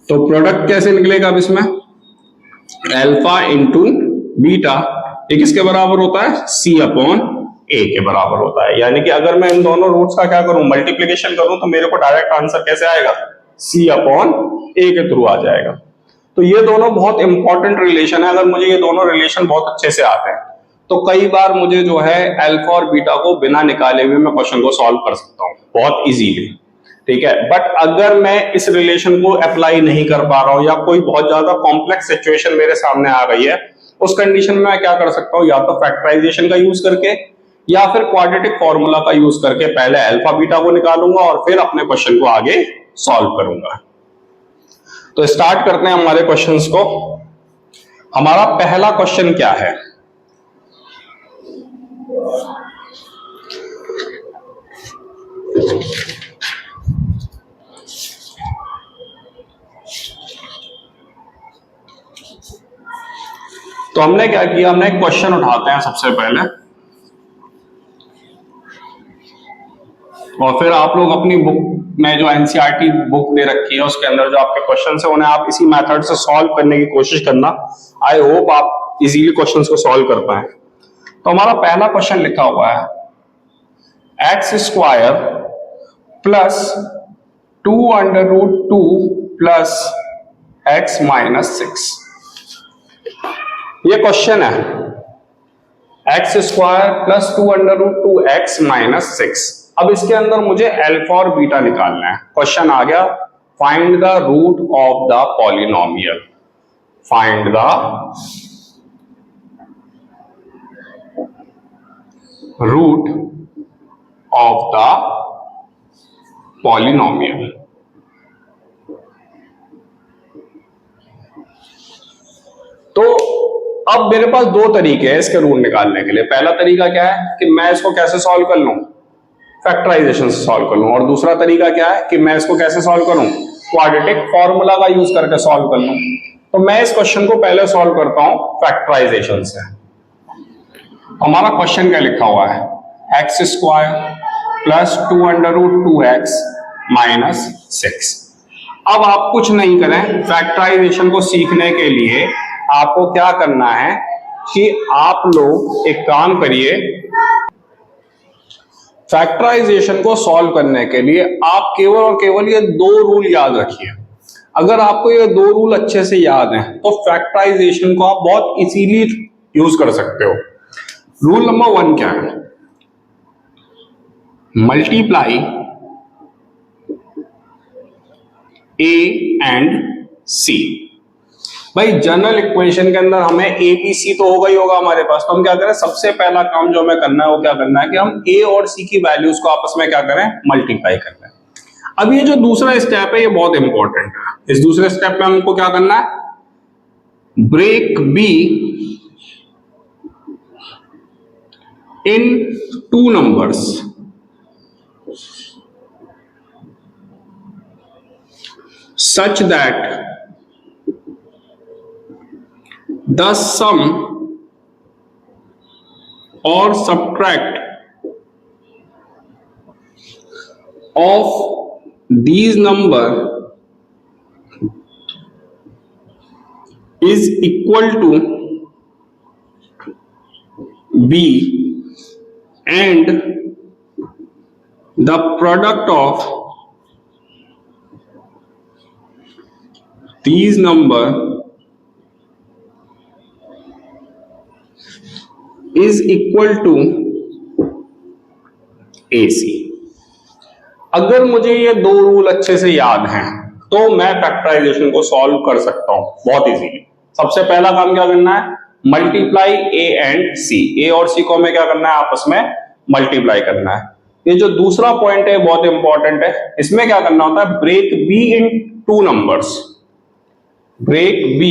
तो प्रोडक्ट कैसे निकलेगा अब इसमें, अल्फा इंटू बीटा, ये किसके बराबर होता है, c अपॉन a के बराबर होता है। यानी कि अगर मैं इन दोनों रूट्स का क्या करूं, मल्टीप्लिकेशन करूं, तो मेरे को डायरेक्ट आंसर कैसे आएगा, c अपॉन a के थ्रू आ जाएगा। तो ये दोनों बहुत इंपॉर्टेंट रिलेशन है। अगर मुझे ये दोनों रिलेशन बहुत अच्छे से आते हैं तो कई बार मुझे जो है अल्फा और बीटा को बिना निकाले हुए मैं क्वेश्चन को सॉल्व कर सकता हूं बहुत इजीली, ठीक है। बट अगर मैं इस रिलेशन को अप्लाई नहीं कर पा रहा हूं या कोई बहुत ज्यादा कॉम्प्लेक्स सिचुएशन मेरे सामने आ गई है, उस कंडीशन में मैं क्या कर सकता हूं, या तो फैक्टराइजेशन का यूज करके या फिर क्वाड्रेटिक फॉर्मूला का यूज करके पहले अल्फा बीटा को निकालूंगा और फिर अपने क्वेश्चन को आगे सॉल्व करूंगा। तो स्टार्ट करते हैं हमारे क्वेश्चंस को। हमारा पहला क्वेश्चन क्या है, तो हमने क्या किया, हमने एक क्वेश्चन उठाते हैं सबसे पहले, और फिर आप लोग अपनी बुक में जो एनसीईआरटी बुक दे रखी है उसके अंदर जो आपके क्वेश्चन है उन्हें आप इसी मेथड से सॉल्व करने की कोशिश करना। आई होप आप इजीली क्वेश्चंस को सॉल्व कर पाए। तो हमारा पहला क्वेश्चन लिखा हुआ है x² plus 2√2 plus x minus 6। ये क्वेश्चन है x² प्लस 2√2 x माइनस 6। अब इसके अंदर मुझे अल्फा और बीटा निकालना है। क्वेश्चन आ गया, find the root of the polynomial. Find the root of the polynomial. तो अब मेरे पास दो तरीके हैं इसके रूट निकालने के लिए। पहला तरीका क्या है कि मैं इसको कैसे सॉल्व कर लूं, फैक्टराइजेशन से सॉल्व कर लूं, और दूसरा तरीका क्या है कि मैं इसको कैसे सॉल्व करूं, क्वाड्रेटिक फॉर्मूला का यूज करके सॉल्व कर लूं। तो मैं इस क्वेश्चन को पहले सॉल्व करता हूं फैक्टराइजेशन से। हमारा क्वेश्चन क्या लिखा हुआ है, x² प्लस 2√2x माइनस 6। अब आप कुछ नहीं करें, फैक्टराइजेशन को सीखने के लिए आपको क्या करना है कि आप लोग एक काम करिए, फैक्टराइजेशन को सॉल्व करने के लिए आप केवल और केवल ये दो रूल याद रखिए। अगर आपको ये दो रूल अच्छे से याद हैं तो फैक्टराइजेशन को आप बहुत इजीली यूज कर सकते हो। रूल नंबर 1 क्या है, मल्टीप्लाई a एंड c। भाई जनरल इक्वेशन के अंदर हमें a b c तो होगा ही होगा हमारे पास, तो हम क्या करें, सबसे पहला काम जो हमें करना है वो क्या करना है कि हम a और c की वैल्यूज को आपस में क्या करें, मल्टीप्लाई कर लें। अब ये जो दूसरा स्टेप है ये बहुत इंपॉर्टेंट है। इस दूसरे स्टेप में हमको क्या करना है, break b in 2 numbers such that the sum or subtract of these number is equal to b and the product of these number is equal to AC। अगर मुझे ये दो रूल अच्छे से याद हैं तो मैं फैक्टराइजेशन को सॉल्व कर सकता हूं बहुत इजीली। सबसे पहला काम क्या करना है, multiply A and C। A और C को हमें क्या करना है, आपस में मल्टीप्लाई करना है। ये जो दूसरा पॉइंट है बहुत इंपॉर्टेंट है, इसमें क्या करना होता है, break B in 2 numbers. Break b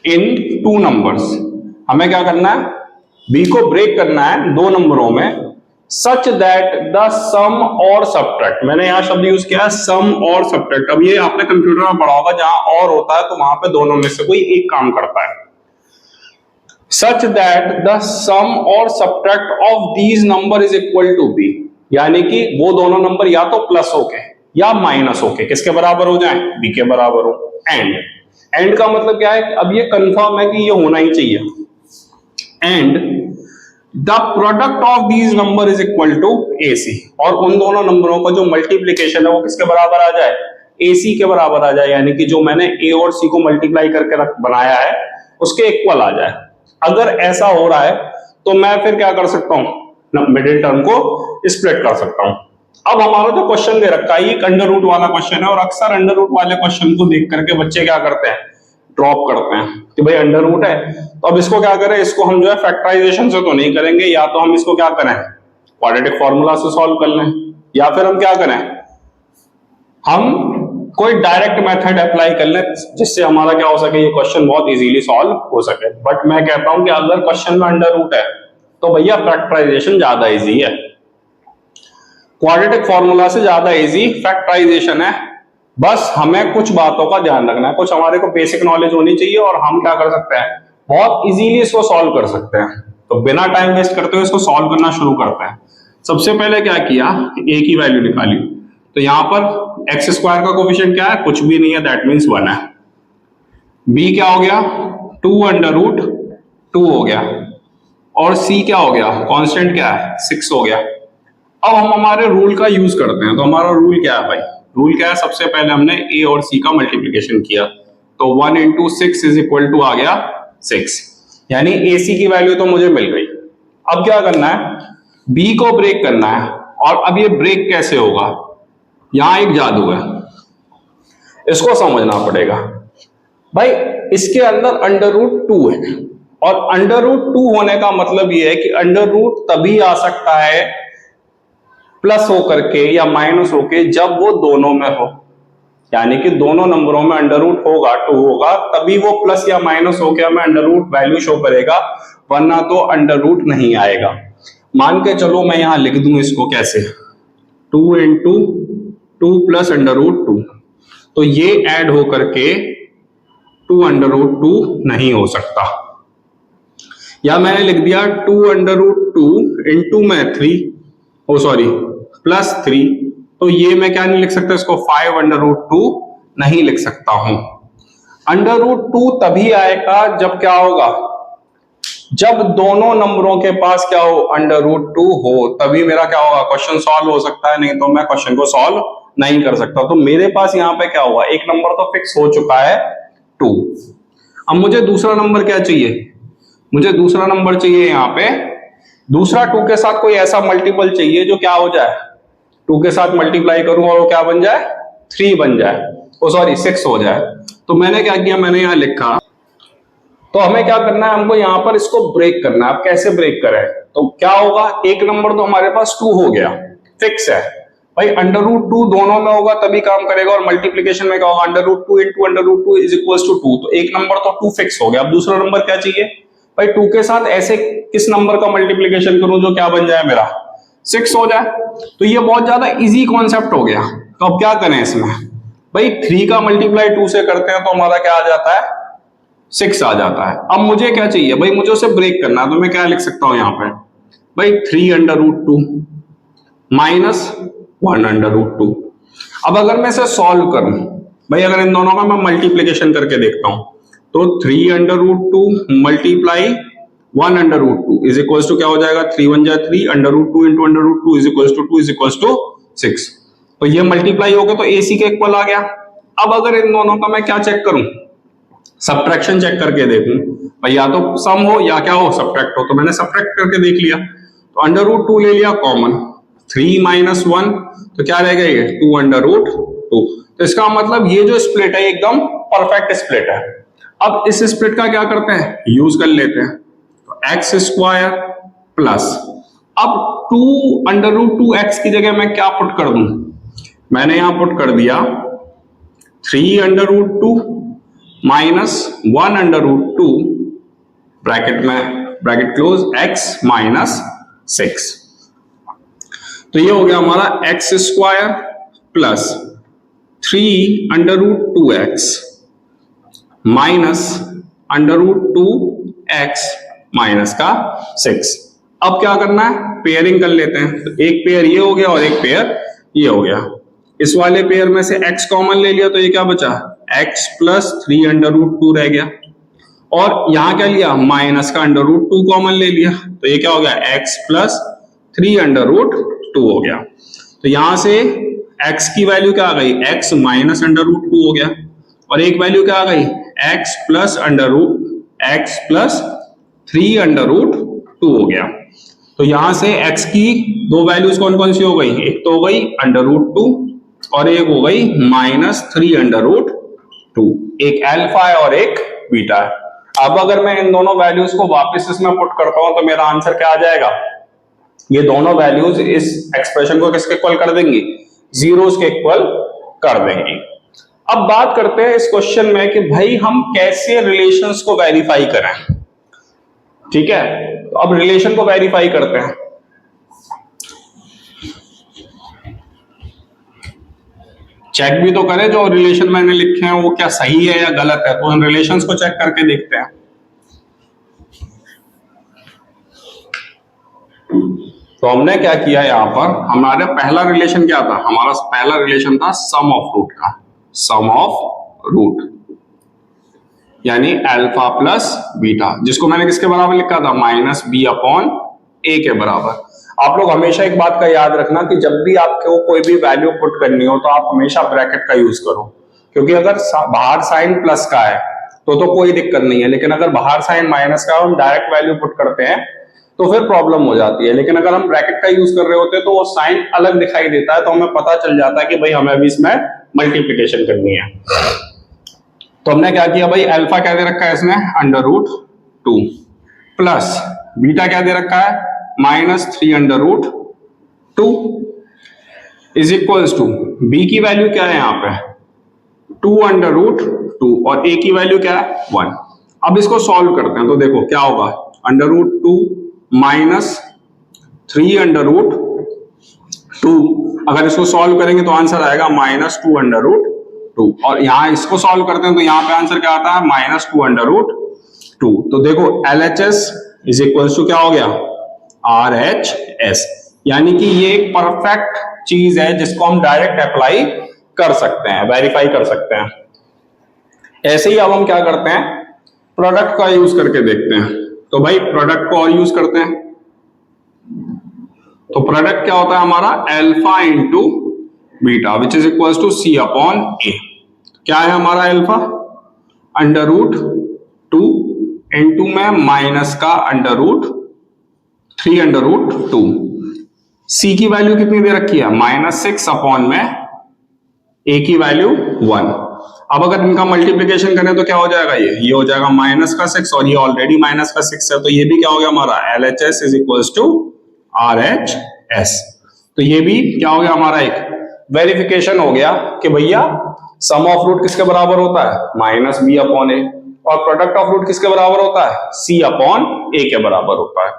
in 2 numbers, हमें क्या करना है, b को ब्रेक करना है 2 नंबरों में, सच दैट द सम और सब्ट्रैक्ट। मैंने यहां शब्द यूज किया सम और सब्ट्रैक्ट। अब ये आपने कंप्यूटर में पढ़ा होगा, जहां और होता है तो वहां पे दोनों में से कोई एक काम करता है। सच दैट द सम और subtract of these number is equal to b, यानी कि वो दोनों नंबर या तो प्लस होके या माइनस होके किसके बराबर हो जाए, b के बराबर हो। एंड का मतलब क्या है, अब ये कंफर्म है कि ये होना ही चाहिए। And the product of these number is equal to AC, और उन दोनों नंबरों का जो मल्टीप्लीकेशन है वो किसके बराबर आ जाए, AC के बराबर आ जाए, यानी कि जो मैंने A और C को मल्टीप्लाई करके बनाया है उसके इक्वल आ जाए। अगर ऐसा हो रहा है तो मैं फिर क्या कर सकता हूं, मिडिल टर्म को स्प्लिट कर सकता हूं। अब हमारा जो क्वेश्चन दे रखा है ये अंडर रूट वाला क्वेश्चन है, और अक्सर अंडर रूट वाले क्वेश्चन को देख करके बच्चे क्या करते हैं, ड्रॉप करते हैं कि भाई अंडर रूट है। तो अब इसको क्या करें, इसको हम जो है फैक्टराइजेशन से तो नहीं करेंगे, या तो हम इसको क्या करें, क्वाड्रेटिक फॉर्मूला से सॉल्व कर लें, या फिर हम क्या करें, हम कोई डायरेक्ट मेथड अप्लाई कर लें जिससे हमारा क्या हो सके, ये क्वेश्चन बहुत इजीली सॉल्व हो सके। बट मैं कहता हूं कि अगर क्वेश्चन में अंडर रूट है तो भैया फैक्टराइजेशन ज्यादा इजी है, क्वाड्रेटिक फॉर्मूला से ज्यादा इजी फैक्टराइजेशन है। बस हमें कुछ बातों का ध्यान रखना है, कुछ हमारे को बेसिक नॉलेज होनी चाहिए, और हम क्या कर सकते हैं, बहुत इजीली इसको सॉल्व कर सकते हैं। तो बिना टाइम वेस्ट करते हुए इसको सॉल्व करना शुरू करते हैं। सबसे पहले क्या किया, ए की वैल्यू निकाली। तो यहां पर एक्स स्क्वायर का कोफिशिएंट क्या है, कुछ भी नहीं है, दैट मीन्स 1 है। बी क्या हो गया, 2√2 हो गया। और सी क्या हो गया, कांस्टेंट क्या है, 6 हो गया। अब हम हमारे रूल का यूज करते हैं। तो हमारा रूल क्या है भाई, रूल क्या है, सबसे पहले हमने ए और सी का मल्टीप्लीकेशन किया। तो 1 × 6 इज इक्वल टू आ गया 6, यानी ए सी की वैल्यू तो मुझे मिल गई। अब क्या करना है, बी को ब्रेक करना है। और अब ये ब्रेक कैसे होगा, यहां एक जादू है, इसको समझना पड़ेगा। भाई इसके अंदर √2 है, और √2 होने का मतलब ये है कि √ तभी आ सकता है प्लस होकर के या माइनस होके जब वो दोनों में हो, यानी कि दोनों नंबरों में √ होगा, 2 होगा, तभी वो प्लस या माइनस होके हमें √ वैल्यू शो करेगा, वरना तो √ नहीं आएगा। मान के चलो मैं यहां लिख दूं इसको कैसे, 2 × 2 + √2, तो ये ऐड होकर के 2 √ नहीं हो सकता। या मैंने लिख दिया 2 √ इंटू में 3, ओ सॉरी +3, तो ये मैं क्या नहीं लिख सकता इसको, 5 √ नहीं लिख सकता हूं। √2 तभी आएगा जब क्या होगा, जब दोनों नंबरों के पास क्या हो, √2 हो, तभी मेरा क्या होगा, क्वेश्चन सॉल्व हो सकता है, नहीं तो मैं क्वेश्चन को सॉल्व नहीं कर सकता। तो मेरे पास यहाँ पे क्या हुआ, एक नंबर तो फिक्स हो चुका है 2। अब मुझे दूसरा नंबर क्या चाहिए, मुझे दूसरा नंबर चाहिए यहाँ पे, दूसरा 2 के साथ कोई ऐसा मल्टीपल चाहिए जो क्या हो जाए, 2 के साथ मल्टीप्लाई करूं और वो क्या बन जाए, 3 बन जाए, ओ सॉरी 6 हो जाए। तो मैंने क्या किया, मैंने यहां लिखा। तो हमें क्या करना है, हमको यहां पर इसको ब्रेक करना है। अब कैसे ब्रेक करें, तो क्या होगा, एक नंबर तो हमारे पास 2 हो गया, फिक्स है भाई, √2 दोनों में होगा तभी काम करेगा, और मल्टीप्लीकेशन में क्या होगा, √2 × √2 इज इक्वल टू 2। तो एक नंबर तो 2 फिक्स हो गया। अब दूसरा नंबर क्या चाहिए भाई, 2 के साथ ऐसे किस नंबर का मल्टीप्लीकेशन करूं जो क्या बन जाए मेरा, 6 हो जाए। तो ये बहुत ज्यादा इजी कॉन्सेप्ट हो गया। तो अब क्या करें इसमें, भाई 3 का मल्टीप्लाई 2 से करते हैं तो हमारा क्या आ जाता है, 6 आ जाता है। अब मुझे क्या चाहिए भाई, मुझे उसे ब्रेक करना है। तो मैं क्या लिख सकता हूं यहां पे भाई, 3 √2 माइनस 1 √2। अब अगर मैं इसे सॉल्व करूं भाई, अगर इन दोनों का मैं मल्टीप्लीकेशन करके देखता हूं, तो 3 √2 मल्टीप्लाई 1 √2 इज इक्वल टू क्या हो जाएगा, 3 × 1 = 3, √2 × √2 is equal to 2 is equal to 6। तो ये मल्टीप्लाई हो गया, तो AC के इक्वल आ गया। अब अगर इन दोनों का मैं क्या चेक करूं, सब्ट्रैक्शन चेक करके देखूं भाई, या तो सम हो या क्या हो, सब्ट्रैक्ट हो। तो मैंने सब्ट्रैक्ट करके देख लिया, तो √2 ले लिया कॉमन, 3 - 1, तो क्या रह गया ये 2 √2। तो इसका मतलब ये जो स्प्लिट है एकदम परफेक्ट स्प्लिट है। अब इस स्प्लिट का क्या करते हैं, यूज कर लेते हैं। तो x² प्लस, अब 2 √2x की जगह मैं क्या पुट कर दूं, मैंने यहां पुट कर दिया 3 √2 माइनस 1 √2 ब्रैकेट में, ब्रैकेट क्लोज, x माइनस 6। तो ये हो गया हमारा x² plus 3 √2x minus √2x minus का 6। अब क्या करना है, पेयरिंग कर लेते हैं। तो एक पेयर ये हो गया और एक पेयर ये हो गया। इस वाले पेयर में से x कॉमन ले लिया, तो ये क्या बचा, x प्लस 3 √2 रह गया। और यहां क्या लिया, माइनस का √2 कॉमन ले लिया, तो ये क्या हो गया, x प्लस 3 √2 हो गया। तो यहां से x की वैल्यू क्या आ गई, x माइनस √2 हो गया, और एक वैल्यू क्या आ गई, x प्लस 3 √2 हो गया। तो यहां से x की दो वैल्यूज कौन कौन सी हो गई, एक तो हो गई √2 और एक हो गई -3 √2। एक अल्फा है और एक बीटा है। अब अगर मैं इन दोनों वैल्यूज को वापस इसमें पुट करता हूं, तो मेरा आंसर क्या आ जाएगा, ये दोनों वैल्यूज इस एक्सप्रेशन को किसके इक्वल कर देंगी, जीरोस के इक्वल कर देंगी। अब बात करते हैं इस क्वेश्चन में कि भाई हम कैसे रिलेशंस को वेरीफाई करें। ठीक है, तो अब रिलेशन को वेरीफाई करते हैं। चेक भी तो करें जो रिलेशन मैंने लिखे हैं वो क्या सही है या गलत है। तो इन रिलेशंस को चेक करके देखते हैं। तो हमने क्या किया यहाँ पर, हमारा पहला रिलेशन क्या था, हमारा पहला रिलेशन था सम ऑफ रूट का, सम ऑफ रूट यानी अल्फा प्लस बीटा, जिसको मैंने किसके बराबर लिखा था, माइनस बी अपॉन ए के बराबर। आप लोग हमेशा एक बात का याद रखना कि जब भी आपको कोई भी वैल्यू पुट करनी हो तो आप हमेशा ब्रैकेट का यूज करो, क्योंकि अगर बाहर साइन प्लस का है तो कोई दिक्कत नहीं है, लेकिन अगर बाहर साइन माइनस का हम डायरेक्ट वैल्यू पुट करते हैं तो फिर प्रॉब्लम हो जाती है। लेकिन अगर हम ब्रैकेट का यूज कर रहे होते हैं तो वो साइन अलग दिखाई देता है, तो हमें पता चल जाता है कि भाई हमें अभी इसमें मल्टीप्लीकेशन करनी है। तो हमने क्या किया भाई, अल्फा क्या दे रखा है इसमें, अंडर रूट 2 प्लस बीटा क्या दे रखा है, minus 3 under root 2 is equals to B की वैल्यू क्या है यहाँ पे 2 अंडर रूट 2 और ए की वैल्यू क्या है 1। अब इसको सॉल्व करते हैं तो देखो क्या होगा, under root 2 minus 3 under root 2, अगर इसको सॉल्व करेंगे तो आंसर आएगा माइनस 2 अंडर रूट 2, और यहां इसको सॉल्व करते हैं तो यहां पे आंसर क्या आता है, माइनस 2 अंडर रूट 2। तो देखो LHS इज इक्वल टू क्या हो गया, RHS, यानी कि ये एक परफेक्ट चीज है जिसको हम डायरेक्ट अप्लाई कर सकते हैं, वेरीफाई कर सकते हैं। ऐसे ही अब हम क्या करते हैं, प्रोडक्ट का यूज करके देखते हैं। तो भाई प्रोडक्ट को और यूज करते हैं, तो प्रोडक्ट क्या होता है हमारा, alpha into beta which is equal to C upon A. क्या है हमारा अल्फा, अंडर रूट 2 इंटू में माइनस का under root 3 under root 2। C की वैल्यू कितनी दे रखी है, -6 अपॉन में ए की वैल्यू 1। अब अगर इनका मल्टीप्लीकेशन करें तो क्या हो जाएगा, ये हो जाएगा -6 और ये ऑलरेडी -6 है, तो ये भी क्या हो गया हमारा LHS is equal to RHS। तो ये भी क्या हो गया हमारा, एक वेरिफिकेशन हो गया कि भैया सम ऑफ रूट किसके बराबर होता है, माइनस बी अपॉन ए, और प्रोडक्ट ऑफ रूट किसके बराबर होता है, सी अपॉन ए के बराबर होता है।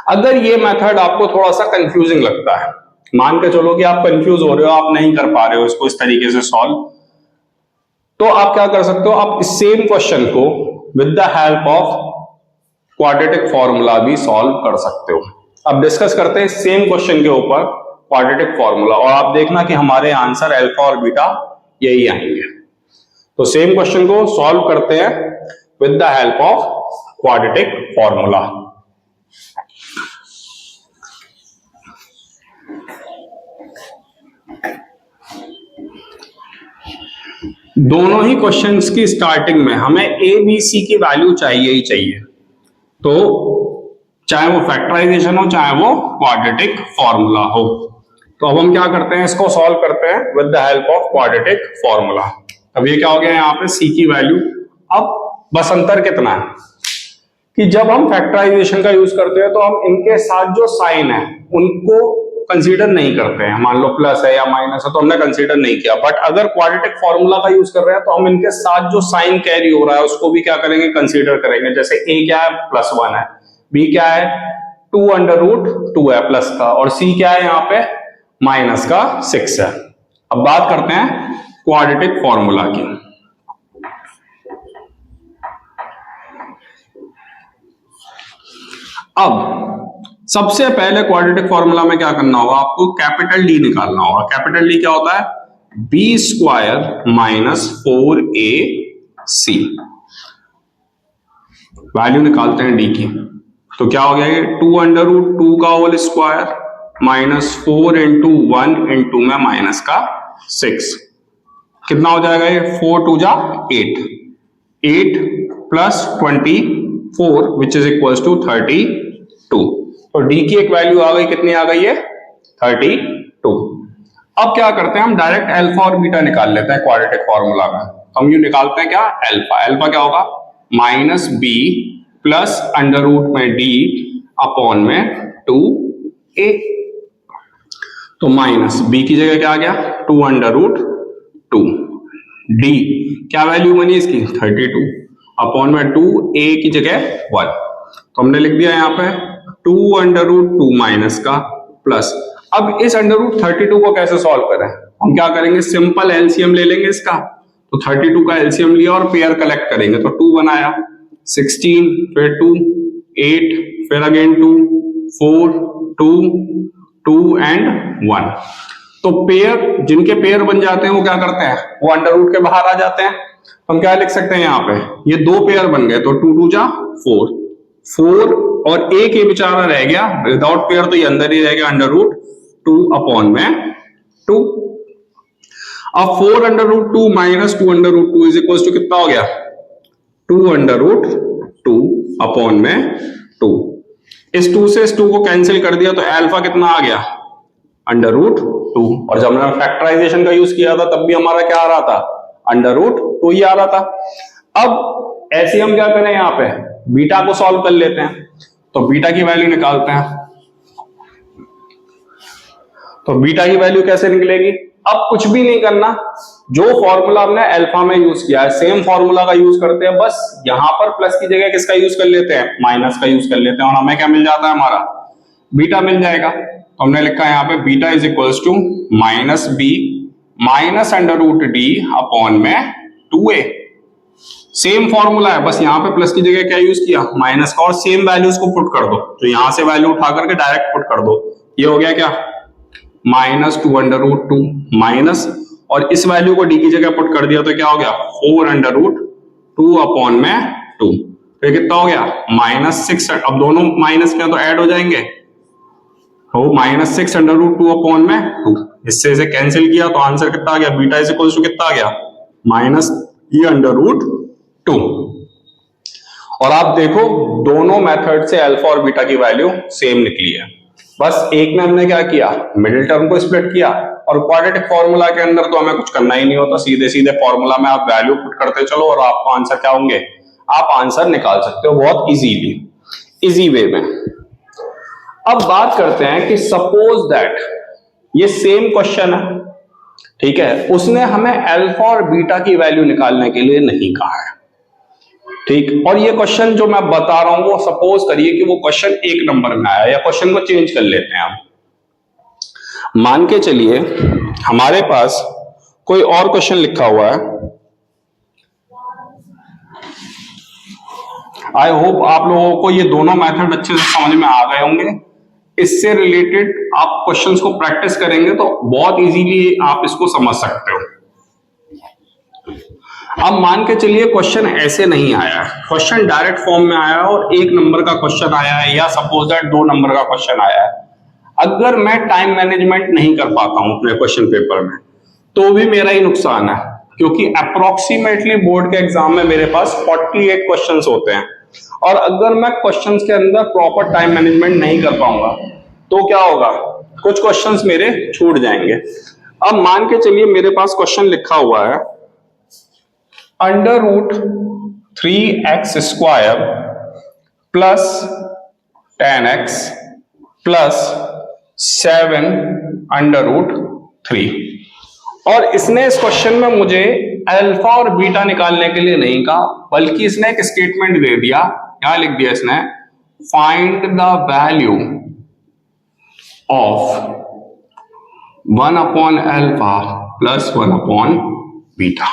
अगर ये मेथड आपको थोड़ा सा कंफ्यूजिंग लगता है, मान के चलो कि आप कंफ्यूज हो रहे हो, आप नहीं कर पा रहे हो इसको इस तरीके से सॉल्व, तो आप क्या कर सकते हो, आप इस सेम क्वेश्चन को with the help of quadratic formula भी सॉल्व कर सकते हो। अब डिस्कस करते हैं सेम क्वेश्चन के ऊपर क्वाड्रेटिक फॉर्मूला, और आप देखना कि हमारे आंसर अल्फा और बीटा यही आएंगे। तो सेम क्वेश्चन को सॉल्व करते हैं with the help of quadratic formula. दोनों ही क्वेश्चंस की स्टार्टिंग में हमें ए बी सी की वैल्यू चाहिए ही चाहिए, तो चाहे वो फैक्टराइजेशन हो चाहे वो क्वाड्रेटिक फॉर्मूला हो। तो अब हम क्या करते हैं, इसको सॉल्व करते हैं with the help of quadratic formula. अब ये क्या हो गया यहाँ पे सी की वैल्यू, अब बस अंतर कितना है कि जब हम फैक्टराइजेशन का यूज करते हैं तो हम इनके साथ जो साइन है उनको कंसीडर नहीं करते हैं, मान लो प्लस है या माइनस है तो हमने कंसीडर नहीं किया, बट अगर क्वाड्रेटिक फॉर्मूला का यूज कर रहे हैं तो हम इनके साथ जो साइन कैरी हो रहा है उसको भी क्या करेंगे, कंसीडर करेंगे। जैसे ए क्या है, +1 है, बी क्या है 2 अंडर रूट 2 है प्लस का, और सी क्या है यहाँ पे माइनस का 6 है। अब बात करते हैं क्वाड्रेटिक फॉर्मूला की। अब सबसे पहले क्वाड्रेटिक फॉर्मूला में क्या करना होगा, आपको कैपिटल डी निकालना होगा। कैपिटल डी क्या होता है, b² माइनस 4ac। वैल्यू निकालते हैं डी की, तो क्या हो गया ये 2 अंडर रूट 2 का whole square minus 4 into 1 into में माइनस का 6, कितना हो जाएगा ये 4 2 जा 8, 8 plus 24 which is equal to 32। तो डी की एक वैल्यू आ गई, कितनी आ गई है 32। अब क्या करते हैं, हम डायरेक्ट अल्फा और बीटा निकाल लेते हैं क्वाड्रेटिक फॉर्मूला में। हम ये निकालते हैं क्या, अल्फा, अल्फा क्या होगा minus B plus under root में डी अपॉन में 2a। तो माइनस बी की जगह क्या आ गया 2 अंडर रूट 2, डी क्या वैल्यू बनी इसकी 32 अपॉन में 2a की जगह 1। तो हमने लिख दिया यहाँ पे 2 अंडर रूट 2 माइनस का प्लस। अब इस अंडर रूट 32 को कैसे सॉल्व करें, हम क्या करेंगे, सिंपल एलसीएम ले लेंगे इसका। तो 32 का एलसीएम लिया और पेयर कलेक्ट करेंगे, तो 2 बनाया 16 फिर 2 8 फिर अगेन 2 4 2 2 एंड 1। तो पेयर, जिनके पेयर बन जाते हैं वो क्या करते हैं, वो अंडर रूट के बाहर आ जाते हैं। हम क्या लिख सकते हैं यहाँ पे, ये दो पेयर बन गए तो 2 2 जा 4 4 और एक ये बेचारा रह गया विदाउट पेयर, तो ये अंदर ही रह गया अंडर रूट 2 अपॉन में 2। अब 4 under root 2 minus 2 under root 2 is equal to कितना हो गया, 2 अंडर रूट 2 अपॉन में 2। इस 2 से इस 2 को कैंसिल कर दिया तो अल्फा कितना आ गया, अंडर रूट 2। और जब हमने फैक्टराइजेशन का यूज किया था तब भी हमारा क्या आ रहा था, अंडर रूट 2 ही आ रहा था। अब ऐसे हम क्या करें, यहां पे बीटा को सॉल्व कर लेते हैं, तो बीटा की वैल्यू निकालते हैं। तो बीटा की वैल्यू कैसे निकलेगी, अब कुछ भी नहीं करना, जो फॉर्मूला हमने अल्फा में यूज किया है सेम फॉर्मूला का यूज करते हैं, बस यहां पर प्लस की जगह किसका यूज कर लेते हैं, माइनस का यूज कर लेते हैं, और हमें क्या मिल जाता है, हमारा बीटा मिल जाएगा। तो हमने लिखा है यहाँ पे beta is equals to minus B minus under root D upon में 2a। सेम फॉर्मूला है, बस यहाँ पे प्लस की जगह क्या यूज किया, माइनस का, और सेम वैल्यूज को पुट कर दो, तो यहां से वैल्यू उठा करके डायरेक्ट पुट कर दो। ये हो गया क्या, माइनस 2 अंडर रूट 2 माइनस, और इस वैल्यू को डी की जगह पुट कर दिया तो क्या हो गया, 4 अंडर रूट 2 अपॉन में 2। तो कितना हो गया, -6। अब दोनों माइनस के तो ऐड हो जाएंगे, तो -6 अंडर रूट 2 अपॉन में 2। इससे इसे कैंसिल किया तो आंसर कितना आ गया, बीटा इज इक्वल टू कितना आ गया, -e अंडर रूट 2। और आप देखो दोनों मेथड से अल्फा और बीटा की वैल्यू सेम निकली है। बस एक में हमने क्या किया, मिडिल टर्म को स्प्लिट किया, और क्वाड्रेटिक फॉर्मूला के अंदर तो हमें कुछ करना ही नहीं होता, सीधे सीधे फॉर्मूला में आप वैल्यू पुट करते चलो और आपको आंसर क्या होंगे, आप आंसर निकाल सकते हो बहुत इजी वे में। अब बात करते हैं कि सपोज दैट ये सेम क्वेश्चन है, ठीक है, उसने हमें अल्फा और बीटा की वैल्यू निकालने के लिए नहीं कहा है, ठीक। और ये क्वेश्चन जो मैं बता रहा हूं वो सपोज करिए कि वो क्वेश्चन 1 नंबर में आया, या क्वेश्चन को चेंज कर लेते हैं हम, मान के चलिए हमारे पास कोई और क्वेश्चन लिखा हुआ है। आई होप आप लोगों को ये दोनों मेथड अच्छे से समझ में आ गए होंगे। इससे रिलेटेड आप क्वेश्चंस को प्रैक्टिस करेंगे तो बहुत इजीली आप इसको समझ सकते हो। अब मान के चलिए क्वेश्चन ऐसे नहीं आया, क्वेश्चन डायरेक्ट फॉर्म में आया और 1 नंबर का क्वेश्चन आया है, या सपोज दैट 2 नंबर का क्वेश्चन आया है। अगर मैं टाइम मैनेजमेंट नहीं कर पाता हूं अपने क्वेश्चन पेपर में तो भी मेरा ही नुकसान है, क्योंकि अप्रोक्सीमेटली बोर्ड के एग्जाम में मेरे पास 48 क्वेश्चंस होते हैं, और अगर मैं क्वेश्चंस के अंदर प्रॉपर टाइम मैनेजमेंट नहीं कर पाऊंगा तो क्या होगा, कुछ क्वेश्चंस मेरे छूट जाएंगे। अब मान के चलिए मेरे पास क्वेश्चन लिखा हुआ है under root 3x square plus 10x plus 7 under root 3, और इसने इस क्वेश्चन में मुझे अल्फा और बीटा निकालने के लिए नहीं कहा, बल्कि इसने एक स्टेटमेंट दे दिया, यहां लिख दिया इसने, find the value of 1 upon alpha plus 1 upon beta.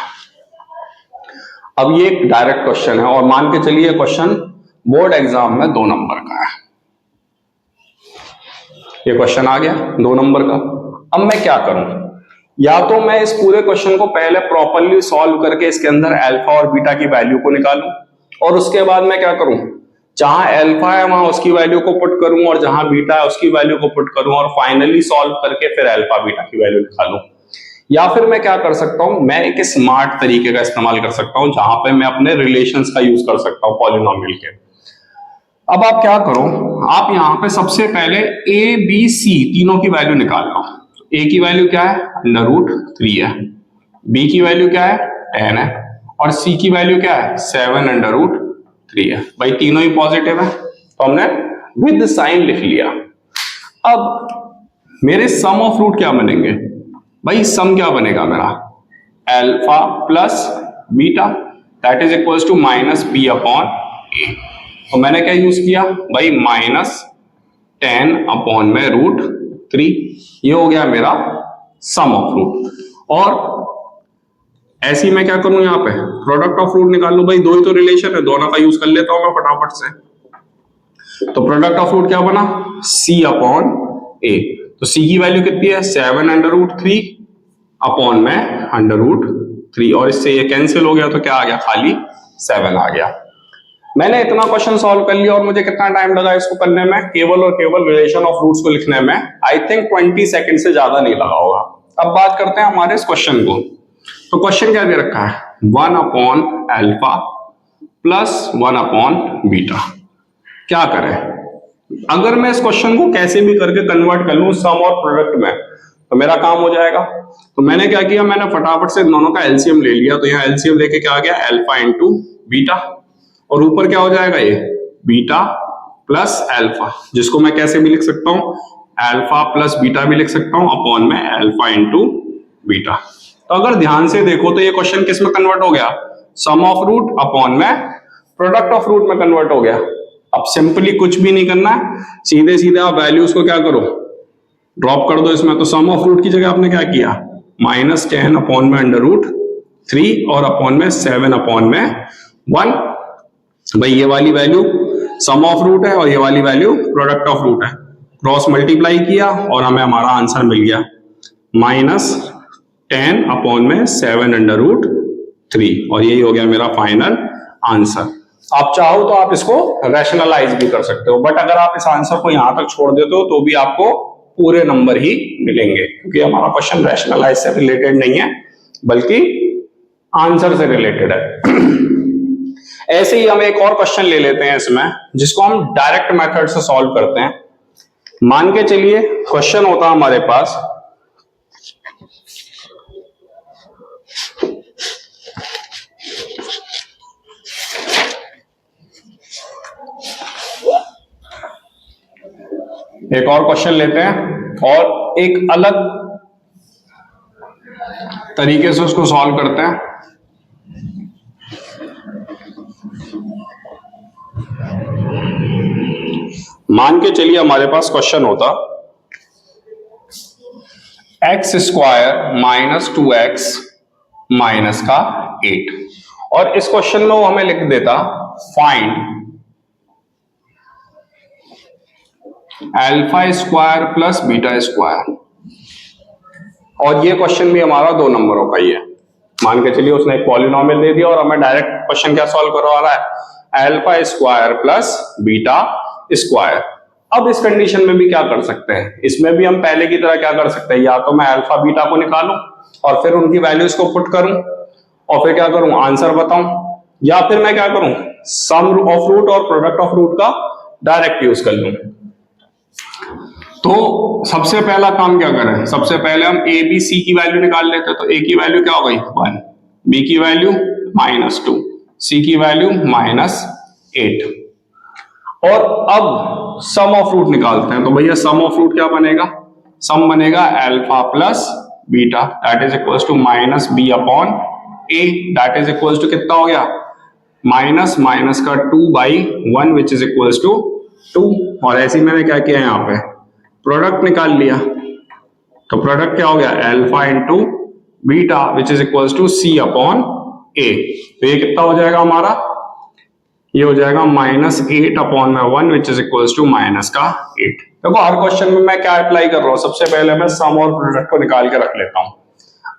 अब ये एक डायरेक्ट क्वेश्चन है, और मान के चलिए क्वेश्चन बोर्ड एग्जाम में 2 नंबर का है। ये क्वेश्चन आ गया 2 नंबर का। अब मैं क्या करूं, या तो मैं इस पूरे क्वेश्चन को पहले प्रॉपरली सॉल्व करके इसके अंदर अल्फा और बीटा की वैल्यू को निकालूं, और उसके बाद मैं क्या करूं, जहां अल्फा है वहां उसकी वैल्यू को पुट करूं, और जहां बीटा है उसकी वैल्यू को पुट करूं, और फाइनली सॉल्व करके फिर अल्फा बीटा की वैल्यू निकालूं। या फिर मैं क्या कर सकता हूं, मैं एक स्मार्ट तरीके का इस्तेमाल कर सकता हूं, जहां पे मैं अपने रिलेशंस का यूज कर सकता हूं पॉलिनोमियल के। अब आप क्या करो, आप यहां पे सबसे पहले ए बी सी तीनों की वैल्यू निकाल लो। ए की वैल्यू क्या है, अंडर रूट 3 है, बी की वैल्यू क्या है 10 है, और सी की वैल्यू क्या है 7 अंडर रूट 3 है। भाई तीनों ही पॉजिटिव है, तो हमने विद साइन लिख लिया। अब मेरे सम ऑफ रूट क्या बनेंगे, भाई सम क्या बनेगा मेरा, alpha plus beta that is equals to -b upon a. तो मैंने क्या यूज किया भाई, -10 अपॉन में रूट 3, ये हो गया मेरा सम ऑफ रूट। और ऐसे ही मैं क्या करूं, यहां पे प्रोडक्ट ऑफ रूट निकाल लूं, भाई दो ही तो रिलेशन है, दोनों का यूज कर लेता हूं मैं फटाफट से। तो प्रोडक्ट ऑफ रूट क्या बना, c अपॉन a। तो c की वैल्यू कितनी है, 7 अंडर रूट 3 अपॉन में अंडर रूट 3, और इससे ये कैंसिल हो गया तो क्या आ गया, खाली 7 आ गया। मैंने इतना क्वेश्चन सॉल्व कर लिया और मुझे कितना टाइम लगा इसको करने में, केवल और केवल रिलेशन ऑफ रूट्स को लिखने में आई थिंक 20 सेकंड से ज्यादा नहीं लगा होगा। अब बात करते हैं हमारे इस क्वेश्चन को। तो क्वेश्चन क्या दे रखा है, 1 upon alpha plus 1 upon beta. क्या करें, अगर मैं इस क्वेश्चन को कैसे भी करके कन्वर्ट कर लूं सम और प्रोडक्ट में तो मेरा काम हो जाएगा। तो मैंने क्या किया, मैंने फटाफट से दोनों का एलसीएम ले लिया। तो यहाँ एलसीएम लेके क्या आ गया, अल्फा इंटू बीटा, और ऊपर क्या हो जाएगा, ये बीटा प्लस अल्फा, जिसको मैं कैसे भी लिख सकता हूं, अल्फा प्लस बीटा भी लिख सकता हूं अपॉन में अल्फा इंटू बीटा। तो अगर ध्यान से देखो तो ये क्वेश्चन किस में कन्वर्ट हो गया, सम ऑफ रूट अपॉन में प्रोडक्ट ऑफ रूट में कन्वर्ट हो गया। अब सिंपली कुछ भी नहीं करना है, सीधे सीधे आप वैल्यूज को क्या करो, ड्रॉप कर दो इसमें। तो सम ऑफ रूट की जगह आपने क्या किया, -10 अपॉन में अंडर रूट 3 और अपॉन में 7 अपॉन में 1। भाई ये वाली वैल्यू सम ऑफ रूट है और ये वाली वैल्यू प्रोडक्ट ऑफ रूट है, क्रॉस मल्टीप्लाई किया और हमें हमारा आंसर मिल गया -10 अपॉन में 7 अंडर रूट 3, और यही हो गया मेरा फाइनल आंसर। आप चाहो तो आप इसको रैशनलाइज भी कर सकते हो, बट अगर आप इस आंसर को यहां तक छोड़ देते हो तो भी आपको पूरे नंबर ही मिलेंगे, क्योंकि हमारा क्वेश्चन रैशनलाइज से रिलेटेड नहीं है बल्कि आंसर से रिलेटेड है। ऐसे ही हम एक और क्वेश्चन ले लेते हैं इसमें, जिसको हम डायरेक्ट मेथड से सॉल्व करते हैं। मान के चलिए क्वेश्चन होता हमारे पास एक और क्वेश्चन लेते हैं और एक अलग तरीके से उसको सॉल्व करते हैं। मान के चलिए हमारे पास क्वेश्चन होता x square minus 2x minus का 8, और इस क्वेश्चन में वो हमें लिख देता find alpha square plus beta square, और ये क्वेश्चन भी हमारा 2 नंबरों का ही है। मान के चलिए उसने एक पॉलिनोमियल दे दिया और हमें डायरेक्ट क्वेश्चन क्या सॉल्व करवा रहा है, alpha square plus beta square. अब इस कंडीशन में भी क्या कर सकते हैं, इसमें भी हम पहले की तरह क्या कर सकते हैं, या तो मैं अल्फा बीटा को निकालूं और फिर उनकी वैल्यूज को पुट करूं और फिर क्या करूं, आंसर बताऊं, या फिर मैं क्या करूं, सम ऑफ रूट और प्रोडक्ट ऑफ रूट का डायरेक्ट यूज कर लूं। तो सबसे पहला काम क्या करें, सबसे पहले हम ए बी सी की वैल्यू निकाल लेते हैं। तो ए की वैल्यू क्या हो गई 1, बी की वैल्यू -2, सी की वैल्यू -8, और अब सम ऑफ रूट निकालते हैं। तो भैया सम ऑफ रूट क्या बनेगा, सम बनेगा alpha plus beta that is equals to -b upon a that is equals to कितना हो गया, माइनस माइनस का 2/1 विच इज इक्वल्स टू 2, और ऐसे ही मैंने क्या किया यहाँ पे प्रोडक्ट निकाल लिया। तो प्रोडक्ट क्या हो गया, alpha into beta which is equals to c upon a। तो ये कितना हो जाएगा हमारा, ये हो जाएगा -8 अपॉन में 1 विच इज इक्वल्स टू -8। देखो हर क्वेश्चन में मैं क्या अप्लाई कर रहा हूं, सबसे पहले मैं सम और प्रोडक्ट को निकाल के रख लेता हूं।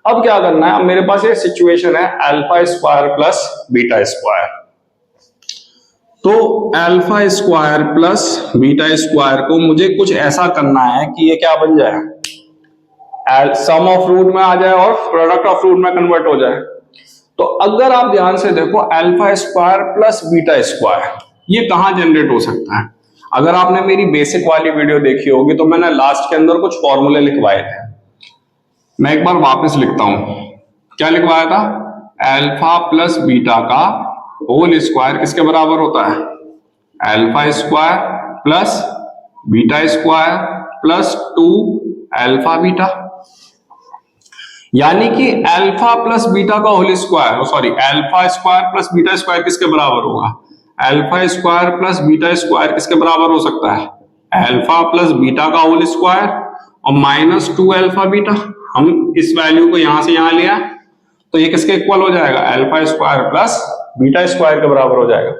अब क्या करना है, अब मेरे पास ये सिचुएशन है alpha square plus beta square. तो alpha square plus beta square को मुझे कुछ ऐसा करना है कि ये क्या बन जाए, सम ऑफ रूट में आ जाए और प्रोडक्ट ऑफ रूट में कन्वर्ट हो जाए। तो अगर आप ध्यान से देखो alpha square plus beta square ये कहां जनरेट हो सकता है, अगर आपने मेरी बेसिक वाली वीडियो देखी होगी तो मैंने लास्ट के अंदर कुछ फॉर्मूले लिखवाए थे। मैं एक बार वापस लिखता हूं, क्या लिखवाया था, अल्फा प्लस बीटा का होल स्क्वायर किसके बराबर होता है, alpha square plus beta square plus 2 alpha beta, यानी कि अल्फा प्लस बीटा का whole square, sorry alpha square plus beta square किसके बराबर होगा, alpha square plus beta square किसके बराबर हो सकता है, अल्फा प्लस बीटा का होल स्क्वायर और -2 अल्फा बीटा। हम इस वैल्यू को यहां से यहां लिया तो ये किसके इक्वल हो जाएगा, alpha square plus beta square के बराबर हो जाएगा।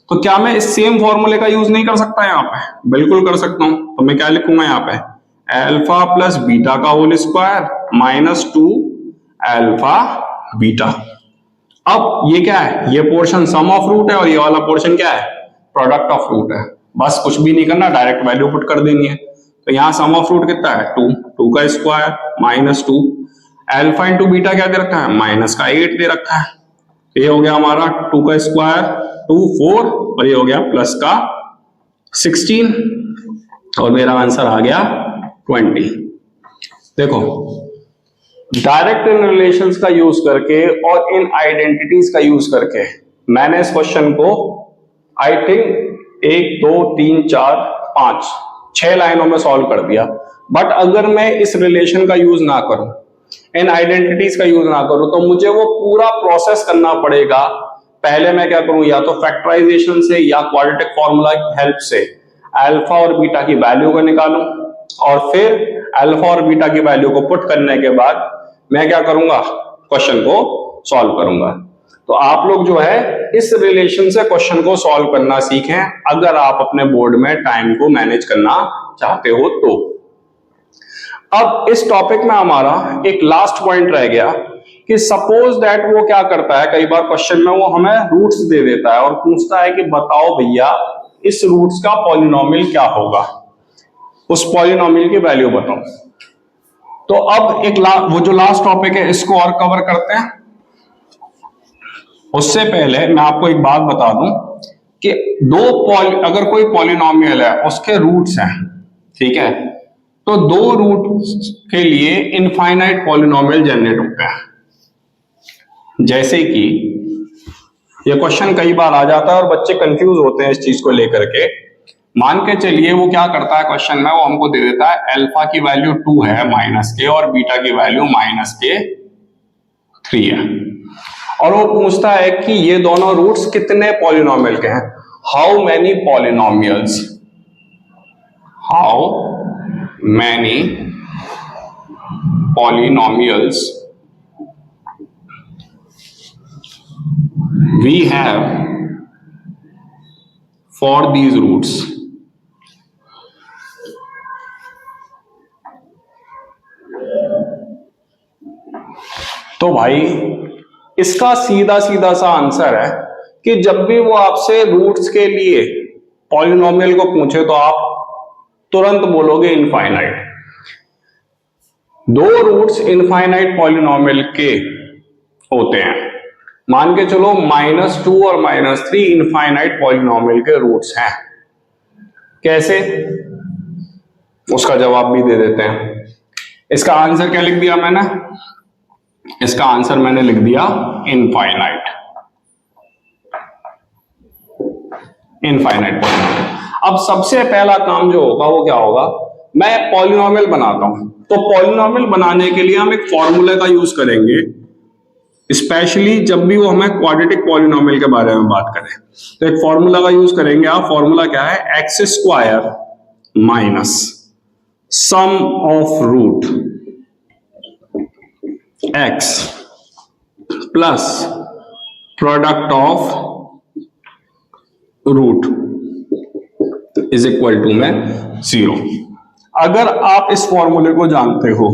तो क्या मैं इस सेम फॉर्मूले का यूज नहीं कर सकता यहाँ पे? बिल्कुल कर सकता हूं। तो मैं क्या लिखूंगा यहाँ पे, अल्फा प्लस बीटा का whole square minus 2 alpha beta. अब ये क्या है, ये पोर्शन सम ऑफ रूट है और ये वाला पोर्शन क्या है, प्रोडक्ट ऑफ रूट है। बस कुछ भी नहीं करना, डायरेक्ट वैल्यू पुट कर देनी है। तो यहाँ सम ऑफ रूट कितना है, 2, 2 का square minus 2, alpha into beta क्या दे रखा है, माइनस का 8 दे रखा है। तो ये हो गया हमारा 2 का स्क्वायर 2 4 और ये हो गया प्लस का 16 और मेरा आंसर आ गया 20। देखो, डायरेक्ट इन रिलेशंस का यूज करके और इन आइडेंटिटीज का यूज करके मैंने इस क्वेश्चन को आई थिंक 1 2 3 4 5 6 लाइनों में सॉल्व कर दिया। बट अगर मैं इस रिलेशन का यूज ना करूं, इन आइडेंटिटीज का यूज ना करूं, तो मुझे वो पूरा प्रोसेस करना पड़ेगा। पहले मैं क्या करूं, या तो फैक्टराइजेशन से या क्वाड्रेटिक फॉर्मूला की हेल्प से अल्फा और बीटा की वैल्यू को निकालूं और फिर अल्फा और बीटा की वैल्यू को पुट करने के बाद मैं क्या करूंगा, क्वेश्चन को सॉल्व करूंगा। तो आप लोग जो है इस रिलेशन से क्वेश्चन को सॉल्व करना सीखें, अगर आप अपने बोर्ड में टाइम को मैनेज करना चाहते हो तो। अब इस टॉपिक में हमारा एक लास्ट पॉइंट रह गया कि सपोज दैट वो क्या करता है, कई बार क्वेश्चन में वो हमें रूट्स दे देता है और पूछता है कि बताओ भैया इस रूट्स का पॉलिनोमियल क्या होगा, उस पॉलिनोमियल की वैल्यू बताओ। तो अब एक वो जो लास्ट टॉपिक है इसको और कवर करते हैं। उससे पहले मैं आपको एक बात बता दूं कि अगर कोई पॉलिनोमियल है उसके रूट्स हैं, ठीक है, तो 2 रूट के लिए इनफाइनाइट पॉलिनोमियल जनरेट होते हैं। जैसे कि ये क्वेश्चन कई बार आ जाता है और बच्चे कंफ्यूज होते हैं इस चीज को लेकर के। मान के चलिए वो क्या करता है, क्वेश्चन में वो हमको दे देता है अल्फा की वैल्यू 2 है माइनस के और बीटा की वैल्यू माइनस के 3 है, और वो पूछता है कि ये दोनों रूट्स कितने पॉलिनोमियल के हैं, how many polynomials, how many polynomials we have for these roots। तो भाई इसका सीधा सीधा सा आंसर है कि जब भी वो आपसे रूट्स के लिए पॉलिनोमियल को पूछे तो आप तुरंत बोलोगे इनफाइनाइट। 2 रूट्स इनफाइनाइट पॉलिनोमियल के होते हैं। मान के चलो -2 और -3 इनफाइनाइट पॉलिनोमियल के रूट्स हैं। कैसे, उसका जवाब भी दे देते हैं। इसका आंसर क्या लिख दिया मैंने, इसका आंसर मैंने लिख दिया इनफाइनाइट, इनफाइनाइट पॉलिनोमियल। अब सबसे पहला काम जो होगा वो क्या होगा, मैं पॉलिनोमियल बनाता हूं। तो पॉलिनोमियल बनाने के लिए हम एक फॉर्मूले का यूज करेंगे, स्पेशली जब भी वो हमें क्वाड्रेटिक पॉलिनोमियल के बारे में बात करें तो एक फॉर्मूला का यूज करेंगे। आप फॉर्मूला क्या है, X square minus sum of root X plus product of root is equal to में 0। अगर आप इस फॉर्मूले को जानते हो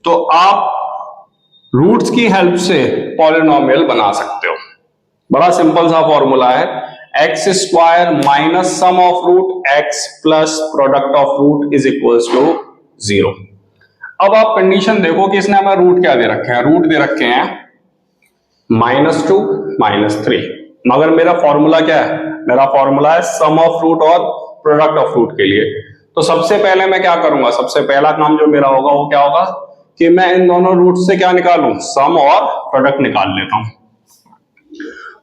तो आप रूट्स की हेल्प से पॉलिनोमियल बना सकते हो। बड़ा सिंपल सा फॉर्मूला है, X square minus sum of root X plus product of root is equals to 0। अब आप कंडीशन देखो कि इसने हमें रूट क्या दे रखे हैं, रूट दे रखे हैं -2 -3, मगर मेरा फॉर्मूला क्या है, मेरा फॉर्मूला है सम ऑफ रूट और प्रोडक्ट ऑफ रूट के लिए। तो सबसे पहले मैं क्या करूंगा, सबसे पहला काम जो मेरा होगा वो क्या होगा कि मैं इन दोनों रूट से क्या निकालूं, सम और प्रोडक्ट निकाल लेता हूं।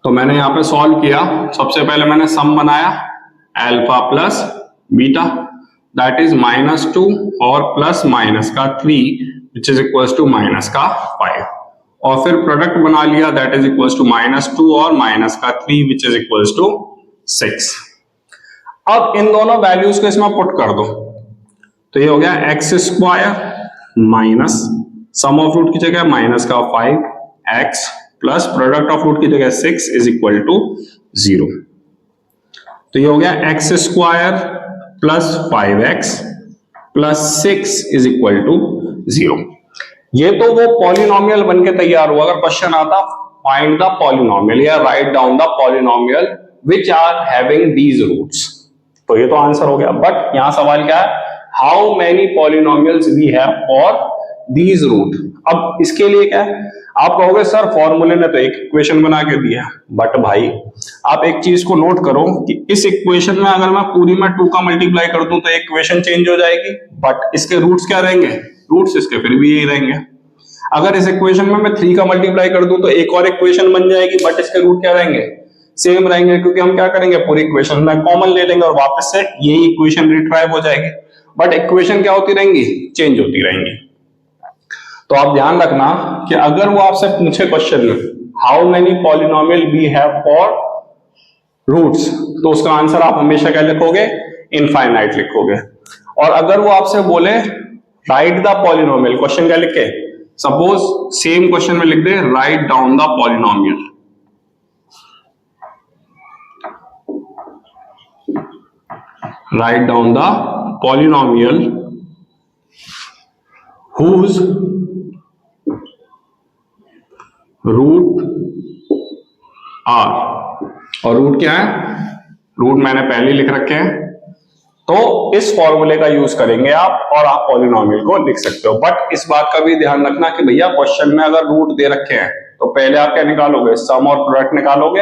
तो मैंने यहां पे सॉल्व किया। सबसे पहले मैंने सम बनाया alpha plus beta that is -2 और प्लस माइनस का 3 which is equals to minus का 5, और फिर प्रोडक्ट बना लिया दैट इज इक्वल्स टू -2 और माइनस का 3 विच इज इक्वल्स टू 6। अब इन दोनों वैल्यूज को इसमें पुट कर दो तो ये हो गया X square minus sum of root की जगह माइनस का 5 X plus product of root की जगह 6 इज इक्वल टू 0। तो ये हो गया X square plus 5x plus 6 is equal to 0। ये तो वो पॉलिनोमियल बन के तैयार हुआ। अगर क्वेश्चन आता फाइंड द पॉलिनोमियल या write down the polynomial which are having these roots, तो ये तो आंसर हो गया। बट यहां सवाल क्या है, how many polynomials we have for these root. अब इसके लिए क्या है, आप कहोगे सर फॉर्मूले ने तो एक इक्वेशन बना के दिया, बट भाई आप एक चीज को नोट करो कि इस इक्वेशन में अगर मैं पूरी में 2 का मल्टीप्लाई कर दूं तो इक्वेशन चेंज हो जाएगी, बट इसके रूट्स क्या रहेंगे, रूट्स इसके फिर भी यही रहेंगे। अगर इस इक्वेशन में मैं 3 का मल्टीप्लाई कर दूं तो एक और इक्वेशन बन जाएगी, बट इसके रूट क्या रहेंगे, सेम रहेंगे, क्योंकि हम क्या करेंगे पूरी इक्वेशन में कॉमन ले लेंगे और वापस से यही इक्वेशन रिट्राइव हो जाएगी। बट इक्वेशन क्या होती रहेंगी, चेंज होती रहेंगी। तो आप ध्यान रखना कि अगर वो आपसे पूछे क्वेश्चन में how many polynomial we have for roots, तो उसका आंसर आप हमेशा क्या लिखोगे, इनफाइनाइट लिखोगे। और अगर वो आपसे बोले राइट द पॉलिनोमियल, क्वेश्चन क्या लिखे, सपोज सेम क्वेश्चन में लिख दे write down the polynomial, write down the polynomial whose root are, और रूट क्या है, रूट मैंने पहले लिख रखे हैं, तो इस फॉर्मूले का यूज करेंगे आप और आप पॉलिनोमियल को लिख सकते हो। बट इस बात का भी ध्यान रखना कि भैया क्वेश्चन में अगर रूट दे रखे हैं तो पहले आप क्या निकालोगे, सम और प्रोडक्ट निकालोगे,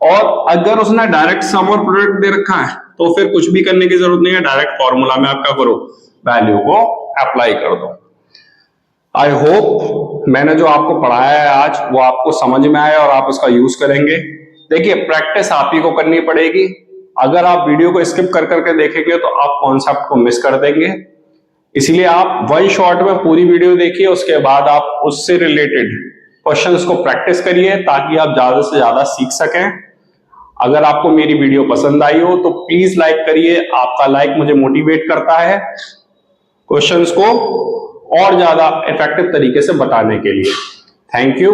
और अगर उसने डायरेक्ट सम और प्रोडक्ट दे रखा है तो फिर कुछ भी करने की जरूरत नहीं है, डायरेक्ट फॉर्मूला में आप क्या करो, वैल्यू को अप्लाई कर दो। आई होप मैंने जो आपको पढ़ाया है आज वो आपको समझ में आया और आप उसका यूज करेंगे। देखिए प्रैक्टिस आप ही को करनी पड़ेगी, अगर आप वीडियो को स्किप कर करके देखेंगे तो आप कॉन्सेप्ट को मिस कर देंगे। इसलिए आप वन शॉट में पूरी वीडियो देखिए, उसके बाद आप उससे रिलेटेड क्वेश्चंस को प्रैक्टिस करिए ताकि आप ज्यादा से ज्यादा सीख सकें। अगर आपको मेरी वीडियो पसंद आई हो तो प्लीज लाइक करिए, आपका लाइक मुझे मोटिवेट करता है क्वेश्चंस को और ज्यादा इफेक्टिव तरीके से बताने के लिए। Thank you.